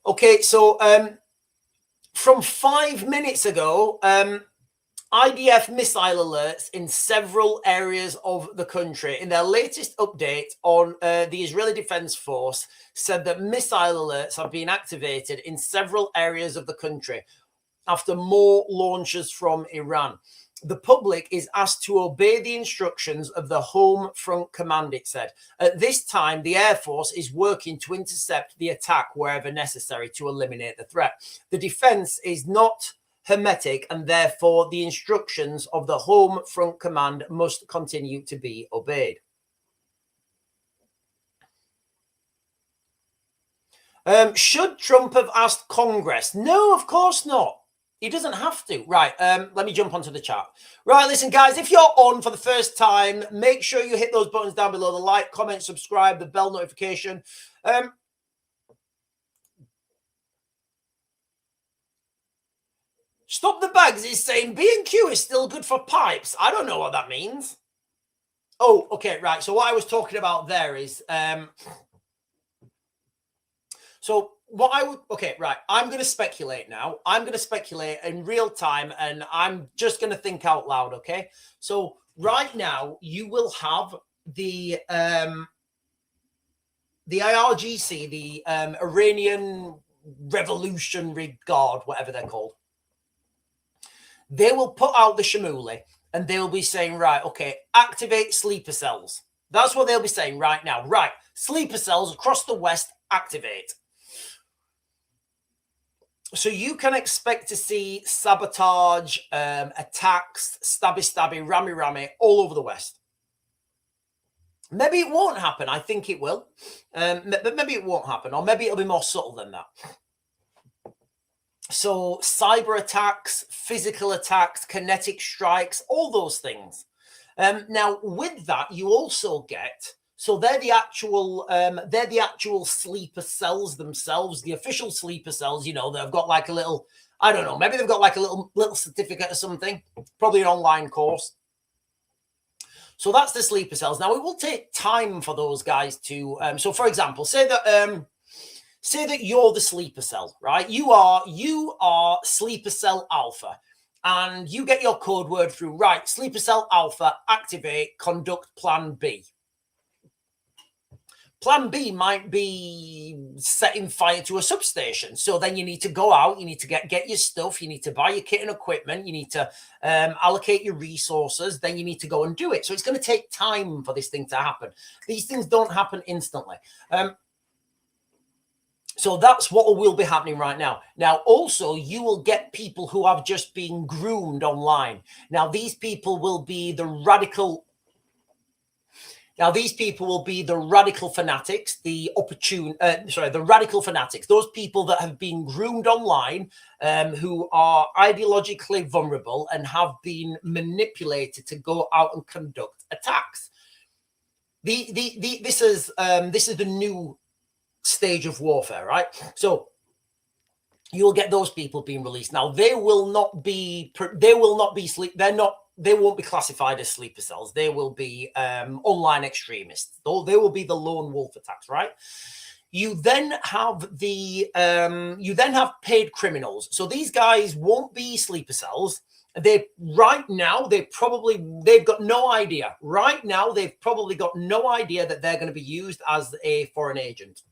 Speaker 1: Okay, so from 5 minutes ago... IDF missile alerts in several areas of the country. In their latest update on the Israeli Defense Force said that missile alerts have been activated in several areas of the country after more launches from Iran. The public is asked to obey the instructions of the Home Front Command, it said. At this time, the Air Force is working to intercept the attack wherever necessary to eliminate the threat. The defense is not hermetic, and therefore the instructions of the Home Front Command must continue to be obeyed. Should Trump have asked Congress? No, of course not. He doesn't have to. Right, let me jump onto the chat. Right, listen, guys, if you're on for the first time, make sure you hit those buttons down below, the like, comment, subscribe, the bell notification. Stop the bags is saying B&Q is still good for pipes. I don't know what that means. Oh, okay, right. So what I was talking about there is... So what I would, okay, right. I'm going to speculate now. I'm going to speculate in real time, and I'm just going to think out loud. Okay. So right now you will have the IRGC, the Iranian Revolutionary Guard, whatever they're called. They will put out the Shamuli and they will be saying, right, okay, activate sleeper cells. That's what they'll be saying right now. Right. Sleeper cells across the West, activate. So you can expect to see sabotage, attacks, stabby, rammy all over the West. Maybe it won't happen. I think it will. But maybe it won't happen. Or maybe it'll be more subtle than that. So cyber attacks, physical attacks, kinetic strikes, all those things. Now, with that, you also get... So they're the actual sleeper cells themselves, the official sleeper cells. You know, they've got like a little, I don't know, maybe they've got like a little certificate or something, probably an online course. So that's the sleeper cells. Now it will take time for those guys to. So for example, say that you're the sleeper cell, right? You are sleeper cell alpha, and you get your code word through. Right, sleeper cell alpha, activate, conduct plan B. Plan B might be setting fire to a substation. So then you need to go out, you need to get your stuff, you need to buy your kit and equipment, you need to allocate your resources, then you need to go and do it. So it's going to take time for this thing to happen. These things don't happen instantly. So that's what will be happening right now. Now, also, you will get people who have just been groomed online. Now, these people will be the radical... Now, these people will be the radical fanatics, the radical fanatics, those people that have been groomed online, who are ideologically vulnerable and have been manipulated to go out and conduct attacks. This is the new stage of warfare, right? So you'll get those people being released. Now, they won't be classified as sleeper cells. They will be online extremists. They will be the lone wolf attacks, right? You then have paid criminals. So these guys won't be sleeper cells. They've got no idea. Right now, they've probably got no idea that they're going to be used as a foreign agent.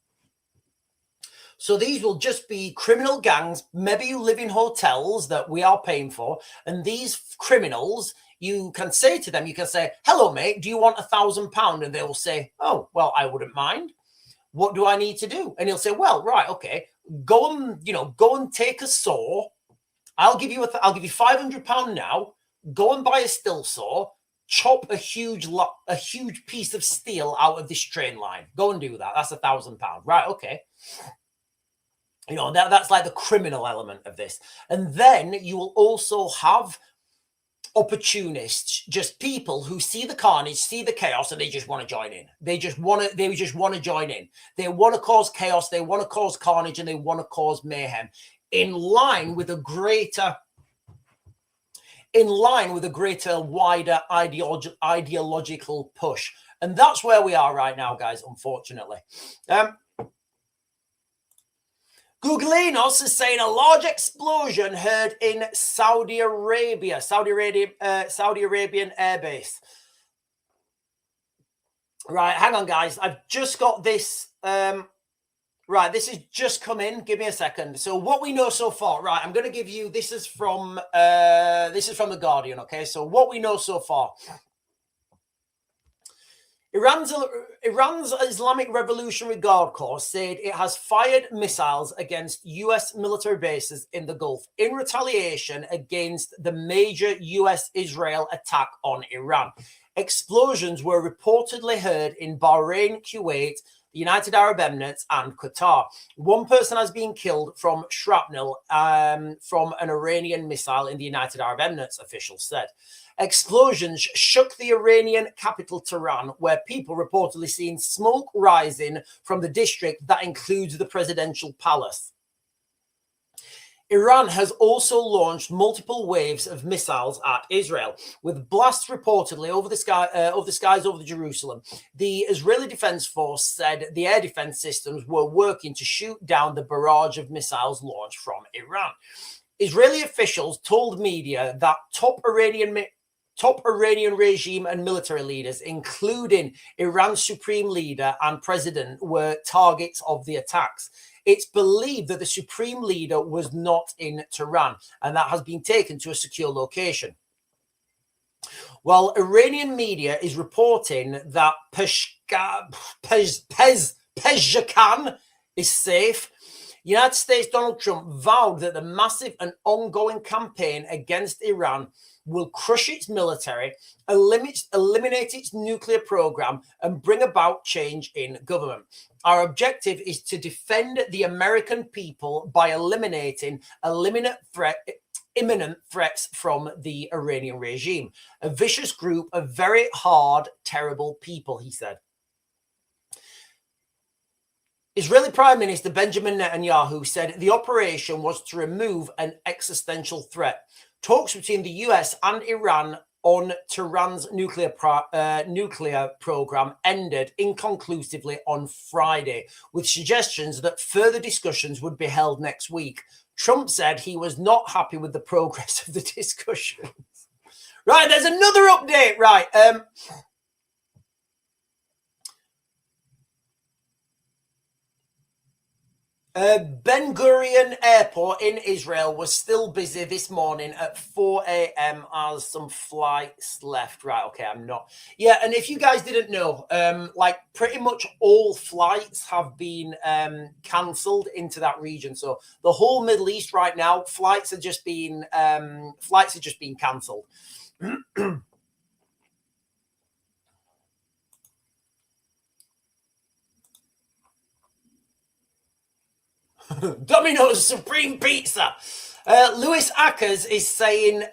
Speaker 1: So these will just be criminal gangs. Maybe you live in hotels that we are paying for. And these criminals, you can say to them, you can say, hello, mate, do you want £1,000? And they will say, oh, well, I wouldn't mind. What do I need to do? And he'll say, well, right, okay, go and take a saw. I'll give you £500 now. Go and buy a still saw. Chop a huge piece of steel out of this train line. Go and do that. That's £1,000. Right, okay. You know, that's like the criminal element of this. And then you will also have opportunists, just people who see the carnage, see the chaos, and they just want to join in. They just want to join in. They want to cause chaos, they want to cause carnage, and they want to cause mayhem in line with a greater, wider ideological push. And that's where we are right now, guys, unfortunately. Googleinos is saying a large explosion heard in Saudi Arabian airbase. Right, hang on, guys. I've just got this. Right, this has just come in. Give me a second. So what we know so far, right? I'm going to give you. This is from The Guardian. Okay, so what we know so far. Iran's Islamic Revolutionary Guard Corps said it has fired missiles against U.S. military bases in the Gulf in retaliation against the major U.S.-Israel attack on Iran. Explosions were reportedly heard in Bahrain, Kuwait, the United Arab Emirates, and Qatar. One person has been killed from shrapnel from an Iranian missile in the United Arab Emirates, officials said. Explosions shook the Iranian capital, Tehran, where people reportedly seen smoke rising from the district that includes the presidential palace. Iran has also launched multiple waves of missiles at Israel, with blasts reportedly over the skies over Jerusalem. The Israeli Defense Force said the air defense systems were working to shoot down the barrage of missiles launched from Iran. Israeli officials told media that top Iranian regime and military leaders, including Iran's supreme leader and president, were targets of the attacks. It's believed that the supreme leader was not in Tehran, and that has been taken to a secure location. While Iranian media is reporting that Pezeshkian is safe, United States Donald Trump vowed that the massive and ongoing campaign against Iran will crush its military, eliminate its nuclear program, and bring about change in government. Our objective is to defend the American people by eliminating imminent threats from the Iranian regime, a vicious group of very hard, terrible people, he said. Israeli Prime Minister Benjamin Netanyahu said the operation was to remove an existential threat. Talks between the US and Iran on Tehran's nuclear program ended inconclusively on Friday, with suggestions that further discussions would be held next week. Trump said he was not happy with the progress of the discussions. Right, there's another update. Right. Ben Gurion Airport in Israel was still busy this morning at 4 a.m. as some flights left. Right, okay, I'm not. Yeah, and if you guys didn't know, like pretty much all flights have been cancelled into that region. So the whole Middle East right now, flights are just being cancelled. Domino's Supreme Pizza. Lewis Ackers is saying,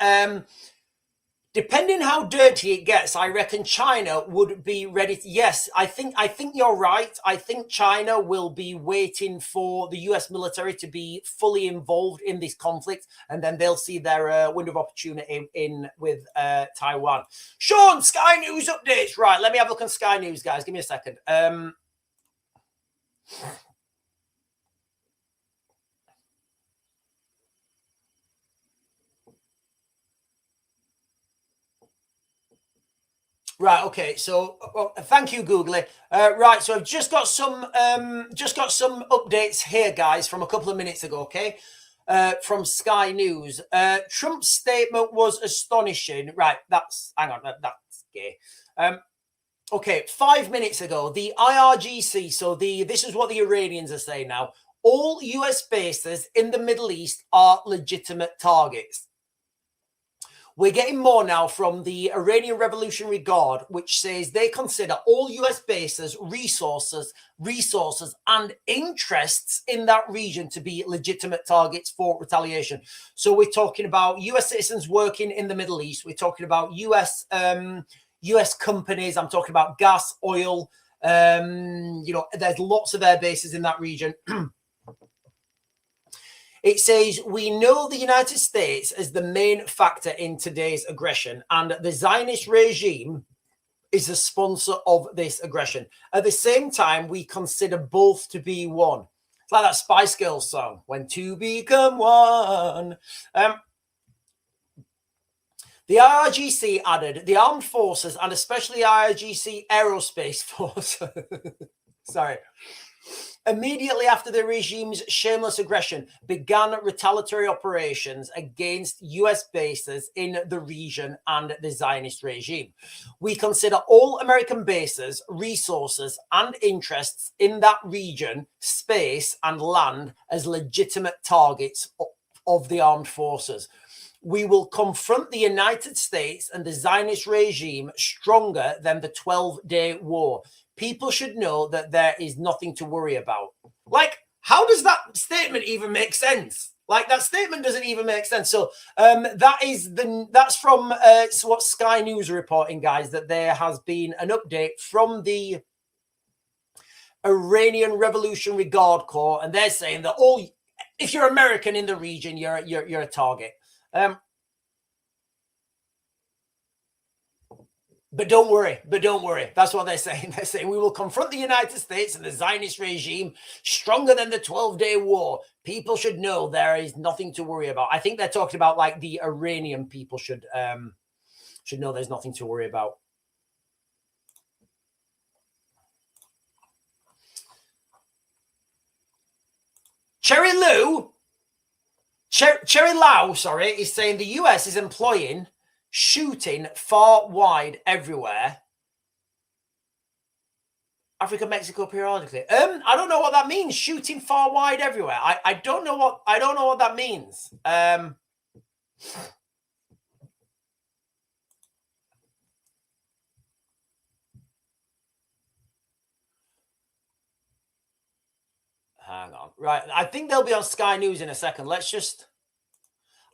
Speaker 1: depending how dirty it gets, I reckon China would be ready. Yes, I think you're right. I think China will be waiting for the US military to be fully involved in this conflict, and then they'll see their window of opportunity in with Taiwan. Sean, Sky News updates. Right, let me have a look on Sky News, guys. Give me a second. Right. Okay. So, thank you, Googly. Right. So I've just got some updates here, guys, from a couple of minutes ago. Okay, from Sky News. Trump's statement was astonishing. Right. That's gay. Okay. 5 minutes ago, the IRGC. So this is what the Iranians are saying now. All US bases in the Middle East are legitimate targets. We're getting more now from the Iranian Revolutionary Guard, which says they consider all US bases, resources, and interests in that region to be legitimate targets for retaliation. So we're talking about US citizens working in the Middle East. We're talking about US companies. I'm talking about gas, oil. There's lots of air bases in that region. It says, we know the United States as the main factor in today's aggression, and the Zionist regime is the sponsor of this aggression. At the same time, we consider both to be one. It's like that Spice Girls song, when two become one. The IRGC added, the armed forces, and especially IRGC Aerospace Force, immediately after the regime's shameless aggression, began retaliatory operations against US bases in the region and the Zionist regime. We consider all American bases, resources, and interests in that region, space, and land as legitimate targets of the armed forces. We will confront the United States and the Zionist regime stronger than the 12-day war. people should know that there is nothing to worry about. Like, how does that statement even make sense? Like, that statement doesn't even make sense. So that's from what Sky News are reporting, guys, that there has been an update from the Iranian Revolutionary Guard Corps, and they're saying that if you're American in the region, you're a target. But don't worry. That's what they're saying. They're saying we will confront the United States and the Zionist regime stronger than the 12-day war. People should know there is nothing to worry about. I think they're talking about like the Iranian people should know there's nothing to worry about. Cherry Lau, sorry, is saying the US is employing shooting far wide everywhere. Africa, Mexico periodically. I don't know what that means. Shooting far wide everywhere. I don't know what that means. Hang on. Right. I think they'll be on Sky News in a second. Let's just.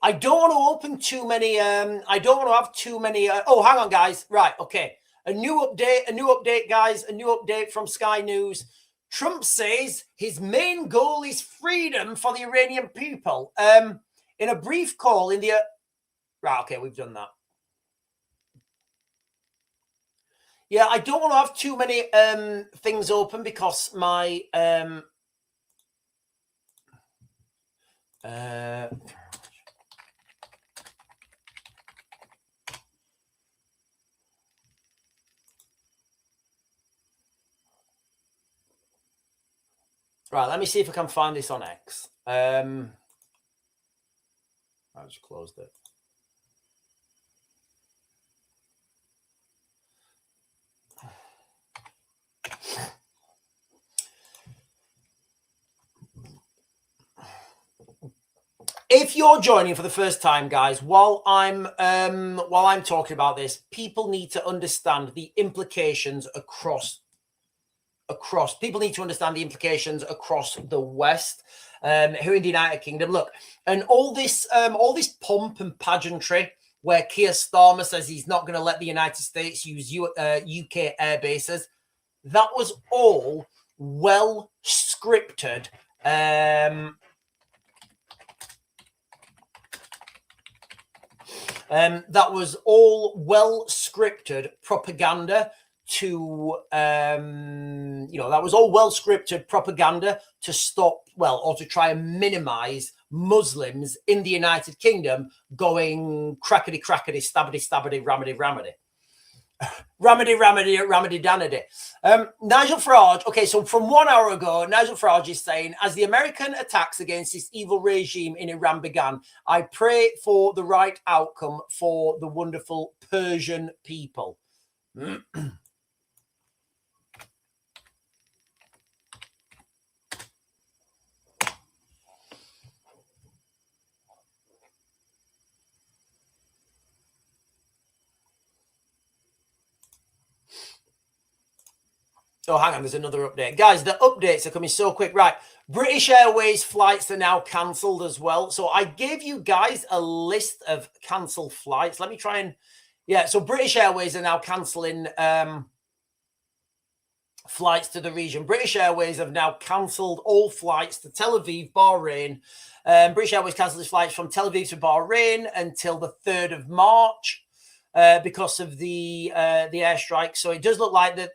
Speaker 1: I don't want to open too many. I don't want to have too many. Oh, hang on, guys. Right. Okay. A new update, guys. A new update from Sky News. Trump says his main goal is freedom for the Iranian people. In a brief call in the. Right. Okay. We've done that. Yeah. I don't want to have too many things open because my. Right, let me see if I can find this on X. I just closed it. If you're joining for the first time, guys, while I'm talking about this, people need to understand the implications across. People need to understand the implications across the West, here in the United Kingdom. Look, and all this pomp and pageantry, where Keir Starmer says he's not going to let the United States use UK air bases, that was all well scripted. That was all well scripted propaganda to, that was all well scripted propaganda to stop, or to try and minimize Muslims in the United Kingdom going crackety, stabbity, ramady, ramady, danady. Nigel Farage, okay, so from 1 hour ago, Nigel Farage is saying, as the American attacks against this evil regime in Iran began, I pray for the right outcome for the wonderful Persian people. Oh, hang on, there's another update. Guys, the updates are coming so quick. Right, British Airways flights are now cancelled as well. So I gave you guys a list of cancelled flights. Let me try and... Yeah, so British Airways are now cancelling flights to the region. British Airways have now cancelled all flights to Tel Aviv, Bahrain. British Airways cancelled its flights from Tel Aviv to Bahrain until the 3rd of March because of the airstrike. So it does look like that,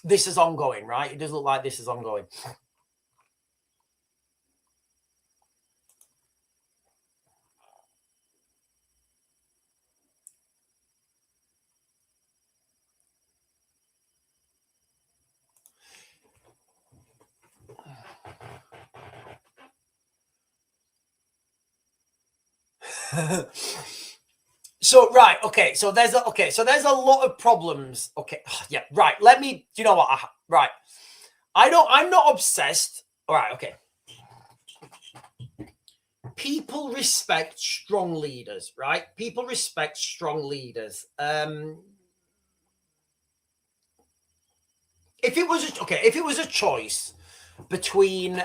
Speaker 1: this is ongoing, right? It does look like this is ongoing. So right, okay. So there's a lot of problems. Okay, yeah, right. Let me. Do you know what? Right. I'm not obsessed. All right, okay. People respect strong leaders, right? People respect strong leaders. if it was a choice between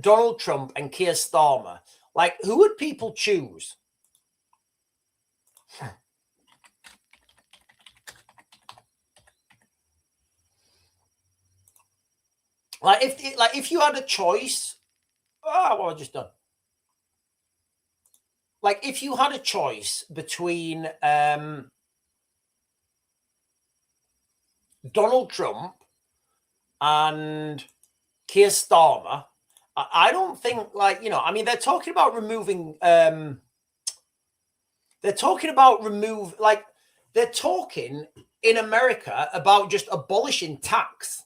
Speaker 1: Donald Trump and Keir Starmer, like, who would people choose? If you had a choice, what have I just done? Like, if you had a choice between Donald Trump and Keir Starmer, I don't think, like, you know, I mean, they're talking about removing, they're talking in America about just abolishing tax,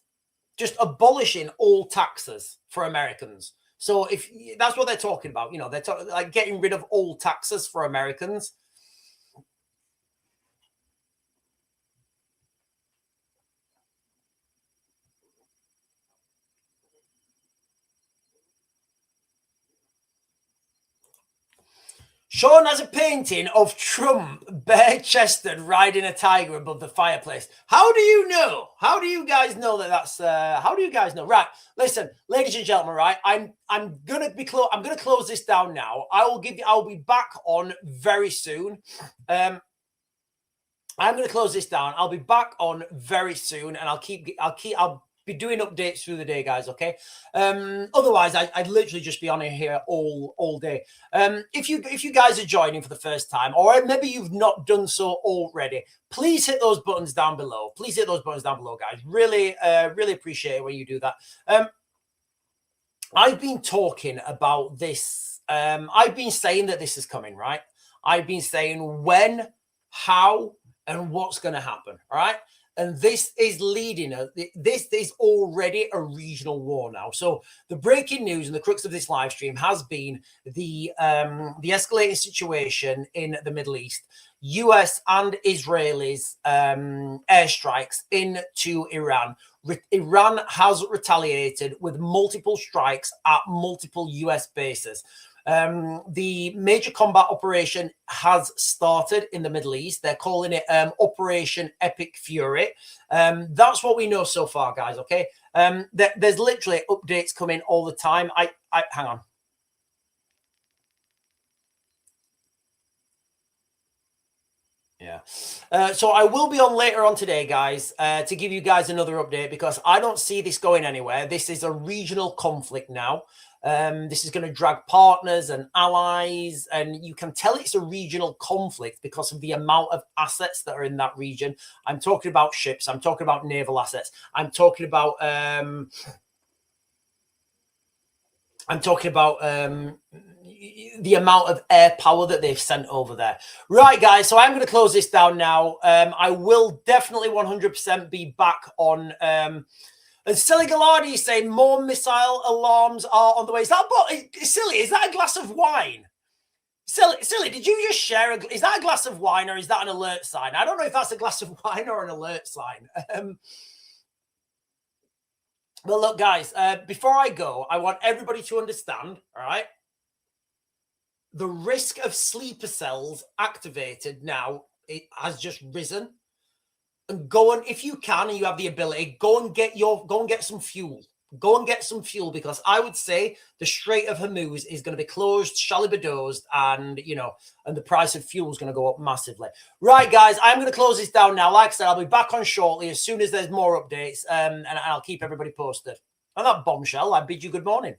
Speaker 1: just abolishing all taxes for Americans. So if that's what they're talking about, you know, they're like getting rid of all taxes for Americans. Sean has a painting of Trump bare-chested riding a tiger above the fireplace. How do you know? How do you guys know that that's? How do you guys know? Right, listen, ladies and gentlemen. Right, I'm gonna close this down now. I'll be back on very soon. I'm gonna close this down. I'll be back on very soon, and I'll be doing updates through the day, guys. Okay. Otherwise, I'd literally just be on here all day. If you guys are joining for the first time, or maybe you've not done so already, please hit those buttons down below. Please hit those buttons down below, guys. Really appreciate it when you do that. I've been talking about this. I've been saying that this is coming, right? I've been saying when, how, and what's going to happen. All right. And this is leading us. This is already a regional war now. So the breaking news and the crux of this live stream has been the escalating situation in the Middle East. US and Israelis airstrikes into Iran. Iran has retaliated with multiple strikes at multiple US bases. The major combat operation has started in the Middle East. They're calling it Operation Epic Fury. That's what we know so far, guys. Okay. There's literally updates coming all the time. Hang on. Yeah. So I will be on later on today, guys, to give you guys another update, because I don't see this going anywhere. This is a regional conflict now. This is going to drag partners and allies, and you can tell it's a regional conflict because of the amount of assets that are in that region. I'm talking about ships. I'm talking about naval assets. I'm talking about the amount of air power that they've sent over there. Right, guys, so I'm going to close this down now. I will definitely 100% be back on... and Silly Gallardi is saying more missile alarms are on the way. Is that Silly? Is that a glass of wine? Silly, did you just share? Is that a glass of wine, or is that an alert sign? I don't know if that's a glass of wine or an alert sign. But look, guys, before I go, I want everybody to understand, all right? The risk of sleeper cells activated now, it has just risen. And go on, if you can and you have the ability, go and get some fuel. Go and get some fuel, because I would say the Strait of Hormuz is going to be closed, shalibadozed, and and the price of fuel is going to go up massively. Right, guys, I'm going to close this down now. Like I said, I'll be back on shortly as soon as there's more updates, and I'll keep everybody posted. On that bombshell, I bid you good morning.